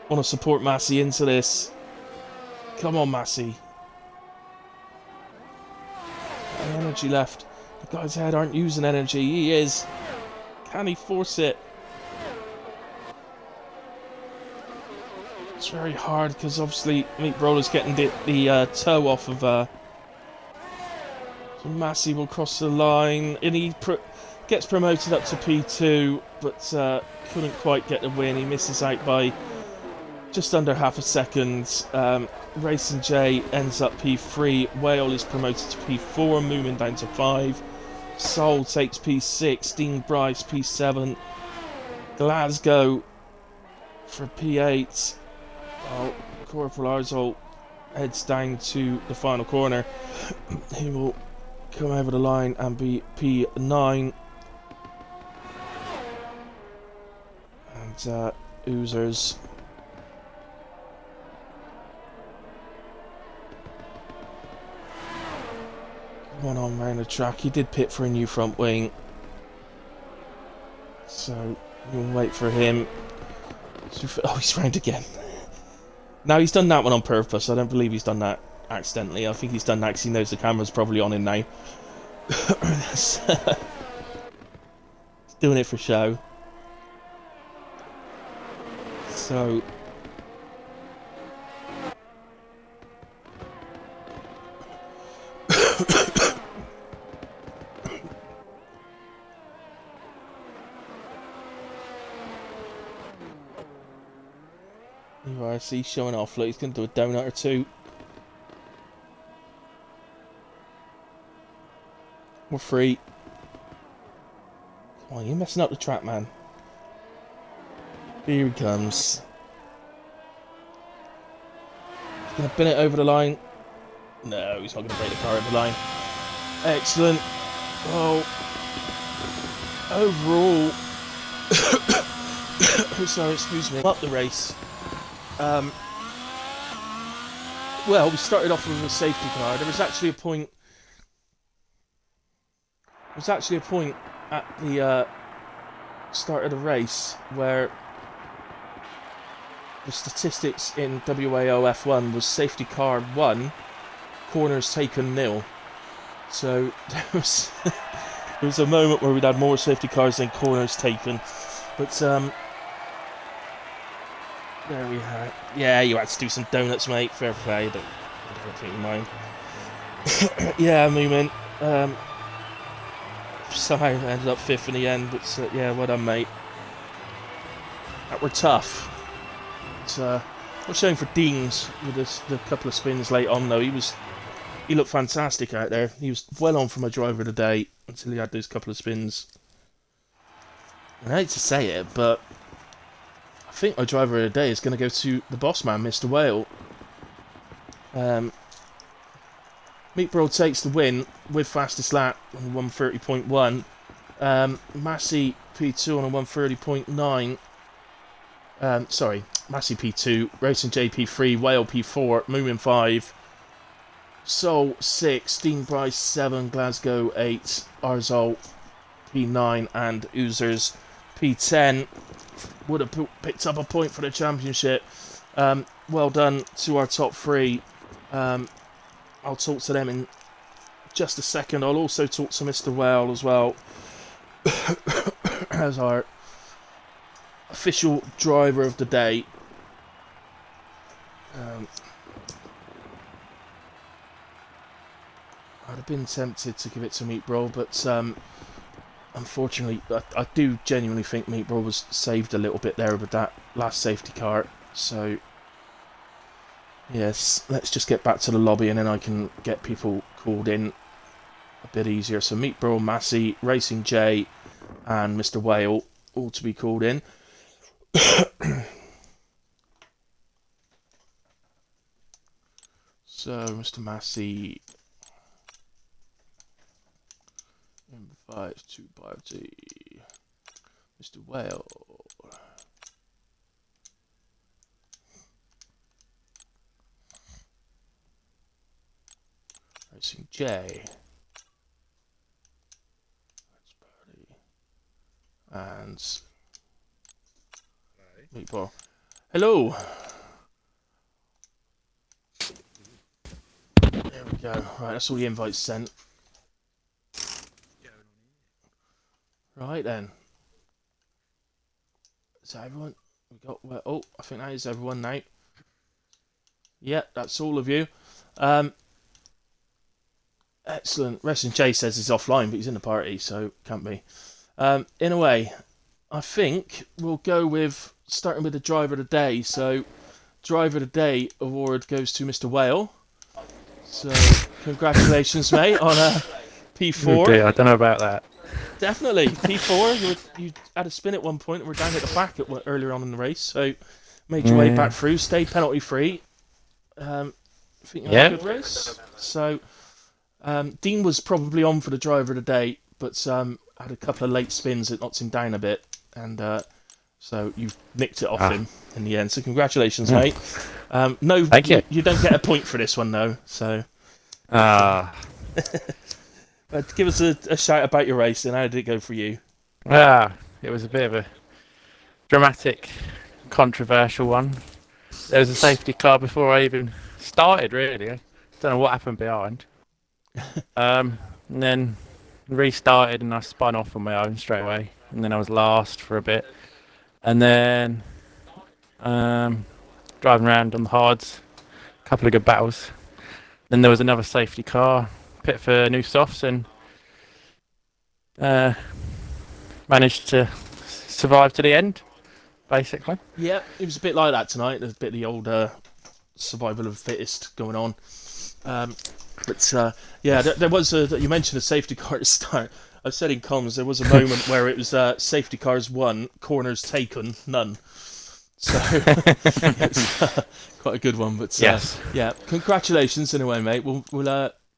Speaker 1: to support Massey into this. Come on, Massey. No energy left. The guys ahead aren't using energy. He is. Can he force it? It's very hard because obviously Meatbrill is getting the toe off of. So Massey will cross the line, and he gets promoted up to P2, but couldn't quite get the win. He misses out by just under half a second. Racing J ends up P3. Whale is promoted to P4, moving down to 5. Sol takes P6. Dean Bryce P7. Glasgow for P8. Well, Corporal Arzol heads down to the final corner. He will come over the line and be P9. And Oozers went on round the track. He did pit for a new front wing, so we'll wait for him. Oh, he's round again. Now, he's done that one on purpose. I don't believe he's done that accidentally. I think he's done that because he knows the camera's probably on him now. He's doing it for show. So I see he's showing off. Look, he's going to do a donut or two. We're free. Come on, you're messing up the track, man. Here he comes. He's going to bin it over the line. No, he's not going to break the car over the line. Excellent. Oh. Overall. Sorry, excuse me. Up the race. Well, we started off with a safety car. There was actually a point. There was actually a point at the start of the race where the statistics in WAOF1 was safety car 1, corners taken 0. So there was a moment where we'd had more safety cars than corners taken. But there we have it. Yeah, you had to do some donuts, mate. Fair play. Don't think you mind. Yeah, movement. Somehow ended up 5th in the end, but yeah, well done, mate. That were tough. It's not showing for Deans with the couple of spins late on, though. He looked fantastic out there. He was well on for my driver of the day until he had those couple of spins. And I hate to say it, but I think my driver of the day is going to go to the boss man, Mr. Whale. Meatbrill takes the win with fastest lap on 1:30.1. Massey P2 on a 1:30.9. Sorry, Massey P2, Racing J P3, Whale P4, Moomin 5, Sol 6, Dean Bryce 7, Glasgow 8, Arzol P9, and Oozers P10. Would have picked up a point for the championship. Well done to our top 3. I'll talk to them in just a second. I'll also talk to Mr. Whale as well as our official driver of the day. I'd have been tempted to give it to Meatbrill, but unfortunately, I do genuinely think Meatball was saved a little bit there with that last safety car. So, yes, let's just get back to the lobby and then I can get people called in a bit easier. So, Meatball, Massey, Racing J, and Mr. Whale all to be called in. So, Mr. Massey invites to party. Mr. Whale. Racing J. Let's party. And Meatball. Hello. There we go. Right, that's all the invites sent. Right then. Is that everyone? We got. Well, oh, I think that is everyone now. Yep, that's all of you. Excellent. Racing J says he's offline, but he's in the party, so can't be. In a way, I think we'll go with starting with the driver of the day. So, driver of the day award goes to Mr. Whale. So, congratulations, mate, on a P4.
Speaker 2: Okay, I don't know about that.
Speaker 1: Definitely P4. You had a spin at one point and were down at the back earlier on in the race, so made your way back through, stayed penalty free. I think you had a good race. So Dean was probably on for the driver of the day, but had a couple of late spins that knocked him down a bit, and so you nicked it off him in the end. So congratulations, mate. No,
Speaker 2: thank you.
Speaker 1: You don't get a point for this one though. So. Give us a shout about your race, and how did it go for you?
Speaker 2: It was a bit of a dramatic, controversial one. There was a safety car before I even started, really. I don't know what happened behind. And then restarted, and I spun off on my own straight away. And then I was last for a bit. And then driving around on the hards, a couple of good battles. Then there was another safety car, pit for new softs, and managed to survive to the end, basically.
Speaker 1: Yeah, it was a bit like that tonight. There's a bit of the old survival of the fittest going on. Yeah, there was you mentioned a safety car at the start. I said in comms there was a moment where it was safety cars 1, corners taken, none. So it's quite a good one. But
Speaker 2: yes.
Speaker 1: Yeah, congratulations in a way, mate. We'll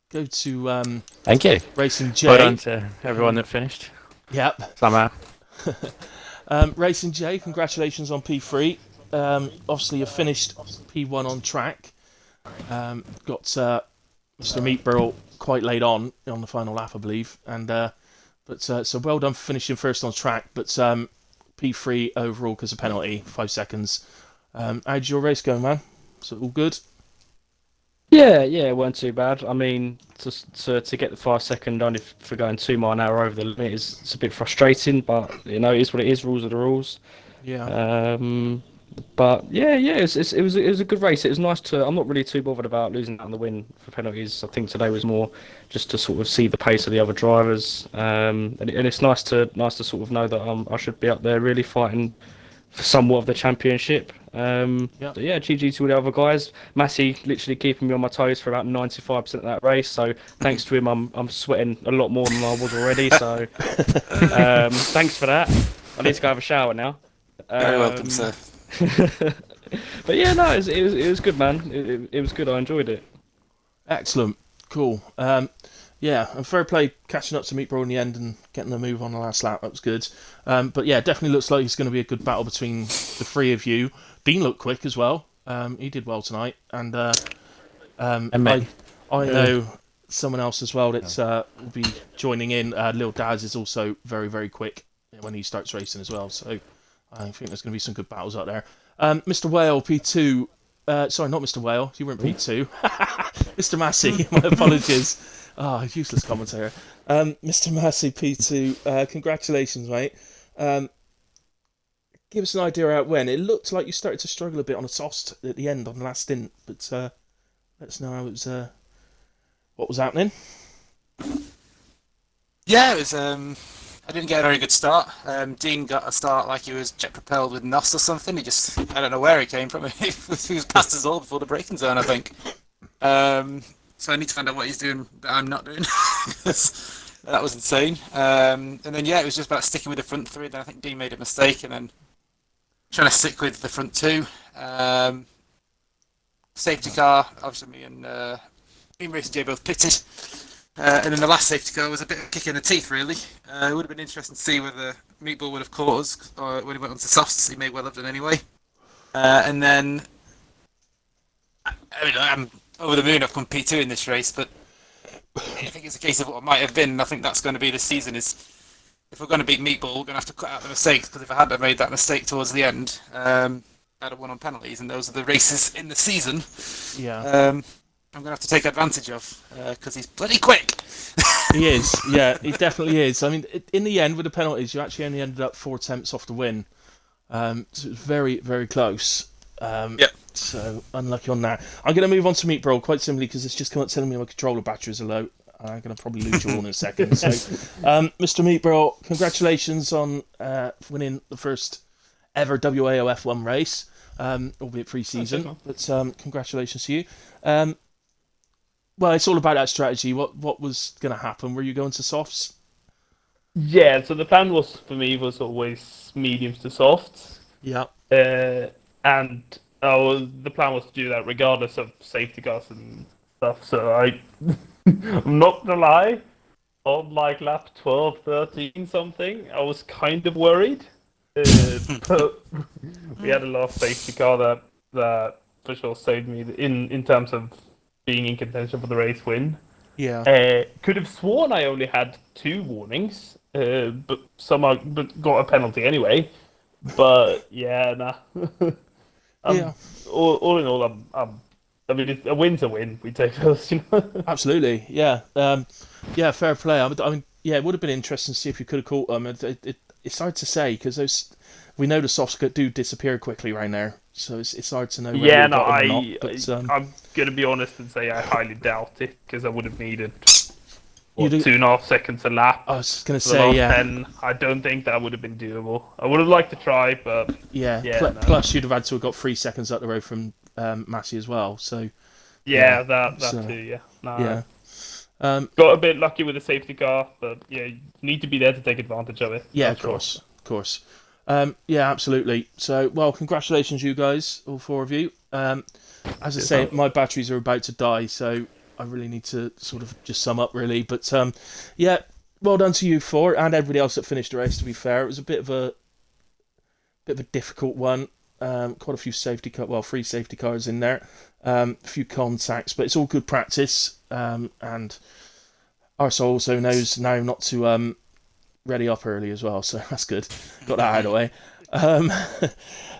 Speaker 1: go to
Speaker 2: thank you.
Speaker 1: Racing J.
Speaker 2: Well done to everyone that finished.
Speaker 1: Yep.
Speaker 2: Somehow.
Speaker 1: Racing J, congratulations on P3. Obviously, you finished P1 on track. Got Mr. Meatball quite late on the final lap, I believe. And so well done for finishing first on track. But P3 overall because of penalty, 5 seconds. How'd your race go, man? Was it all good?
Speaker 3: Yeah, it weren't too bad. I mean, to get the 5 second only for going 2 mile an hour over the limit it's a bit frustrating, but it is what it is. Rules are the rules.
Speaker 1: Yeah.
Speaker 3: But yeah, it was a good race. It was nice to. I'm not really too bothered about losing out on the win for penalties. I think today was more just to sort of see the pace of the other drivers. And it's nice to sort of know that I should be up there really fighting for somewhat of the championship. But yeah, GG to all the other guys. Massey literally keeping me on my toes for about 95% of that race. So thanks to him, I'm sweating a lot more than I was already. So thanks for that. I need to go have a shower now.
Speaker 4: Very welcome, sir.
Speaker 3: But yeah, no, it was good, man. It was good. I enjoyed it.
Speaker 1: Excellent. Cool. Yeah, and fair play catching up to Meatball in the end and getting the move on the last lap. That was good. But yeah, definitely looks like it's going to be a good battle between the three of you. Dean looked quick as well. He did well tonight. And I know someone else as well that will be joining in. Lil Daz is also very, very quick when he starts racing as well. So I think there's going to be some good battles out there. Mr. Whale, P2. Sorry, not Mr. Whale. You weren't P2. Mr. Massey, my apologies. Useless commentator. Mr. Massey, P2. Congratulations, mate. Give us an idea how it went. It looked like you started to struggle a bit on a toss at the end on the last stint, but let us know how it was, what was happening.
Speaker 4: Yeah, it was I didn't get a very good start. Dean got a start like he was jet propelled with NOS or something. I don't know where he came from. He was past us all before the braking zone, I think. So I need to find out what he's doing that I'm not doing. That was insane. And then, yeah, it was just about sticking with the front three. Then I think Dean made a mistake, and then trying to stick with the front two. Safety car, obviously me and Racing J both pitted. And then the last safety car was a bit of a kick in the teeth, really. It would have been interesting to see whether Meatball would have caught us or when he went on to softs. He may well have done anyway. And then, I mean, I'm over the moon I've come P2 in this race, but I think it's a case of what might have been. And I think that's going to be the season. Is if we're going to beat Meatball, we're going to have to cut out the mistakes, because if I hadn't made that mistake towards the end, I'd have won on penalties, and those are the races in the season.
Speaker 1: Yeah.
Speaker 4: I'm going to have to take advantage of, because he's bloody quick.
Speaker 1: He is, yeah, he definitely is. I mean, in the end, with the penalties, you actually only ended up 4 attempts off the win. So it was very, very close.
Speaker 4: Yep.
Speaker 1: So, unlucky on that. I'm going to move on to Meat Brawl quite simply because it's just come up telling me my controller batteries are low. I'm going to probably lose you all in a second. So, Mr. Meat Brawl, congratulations on winning the first ever WAOF1 race, albeit pre-season. But congratulations to you. Well, it's all about that strategy. What was going to happen? Were you going to softs?
Speaker 3: Yeah, so the plan for me was always mediums to softs.
Speaker 1: Yeah.
Speaker 3: And the plan was to do that regardless of safety cars and stuff. So I'm not gonna lie, on like lap 12, 13 something, I was kind of worried. But we had a last safety car that for sure saved me in terms of being in contention for the race win.
Speaker 1: Yeah.
Speaker 3: Could have sworn I only had 2 warnings, but got a penalty anyway. But yeah, nah.
Speaker 1: Yeah.
Speaker 3: All in all, I mean, a win's a win. We take those, you know.
Speaker 1: Absolutely. Yeah. Yeah. Fair play. I mean, yeah, it would have been interesting to see if you could have caught them. It's hard to say because we know the softs do disappear quickly around there, so it's hard to know whether
Speaker 3: Yeah,
Speaker 1: you
Speaker 3: no,
Speaker 1: got them or not. But
Speaker 3: I'm gonna be honest and say I highly doubt it, because I would have needed
Speaker 1: You do-
Speaker 3: 2.5 seconds a lap.
Speaker 1: I was going to
Speaker 3: For the
Speaker 1: say,
Speaker 3: last
Speaker 1: yeah.
Speaker 3: 10. I don't think that would have been doable. I would have liked to try, but
Speaker 1: Yeah.
Speaker 3: no.
Speaker 1: Plus, you'd have had to have got 3 seconds up the road from Massey as well. So
Speaker 3: yeah, that
Speaker 1: so,
Speaker 3: too. Yeah, no.
Speaker 1: yeah.
Speaker 3: Got a bit lucky with the safety car, but yeah, you need to be there to take advantage of it.
Speaker 1: Yeah,
Speaker 3: That's
Speaker 1: of course. Yeah, absolutely. So, well, congratulations, you guys, all 4 of you. As I say, my batteries are about to die, so I really need to sort of just sum up, really. But yeah, well done to you 4 and everybody else that finished the race. To be fair, it was a bit of a difficult one. Quite a few 3 safety cars in there. A few contacts, but it's all good practice. And Arso also knows now not to ready up early as well, so that's good. Got that out of the way.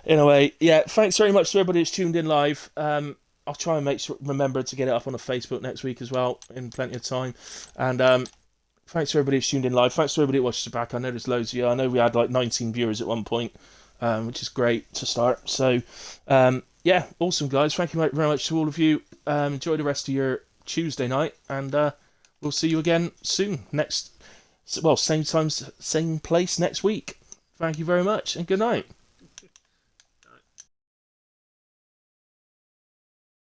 Speaker 1: Anyway, yeah, thanks very much to everybody that's tuned in live. I'll try and remember to get it up on the Facebook next week as well, in plenty of time. And thanks to everybody that's tuned in live. Thanks to everybody that watched it back. I know there's loads of you. I know we had like 19 viewers at one point, which is great to start. So, yeah, awesome, guys. Thank you very much to all of you. Enjoy the rest of your Tuesday night, and we'll see you again soon. Same time, same place next week. Thank you very much, and good night.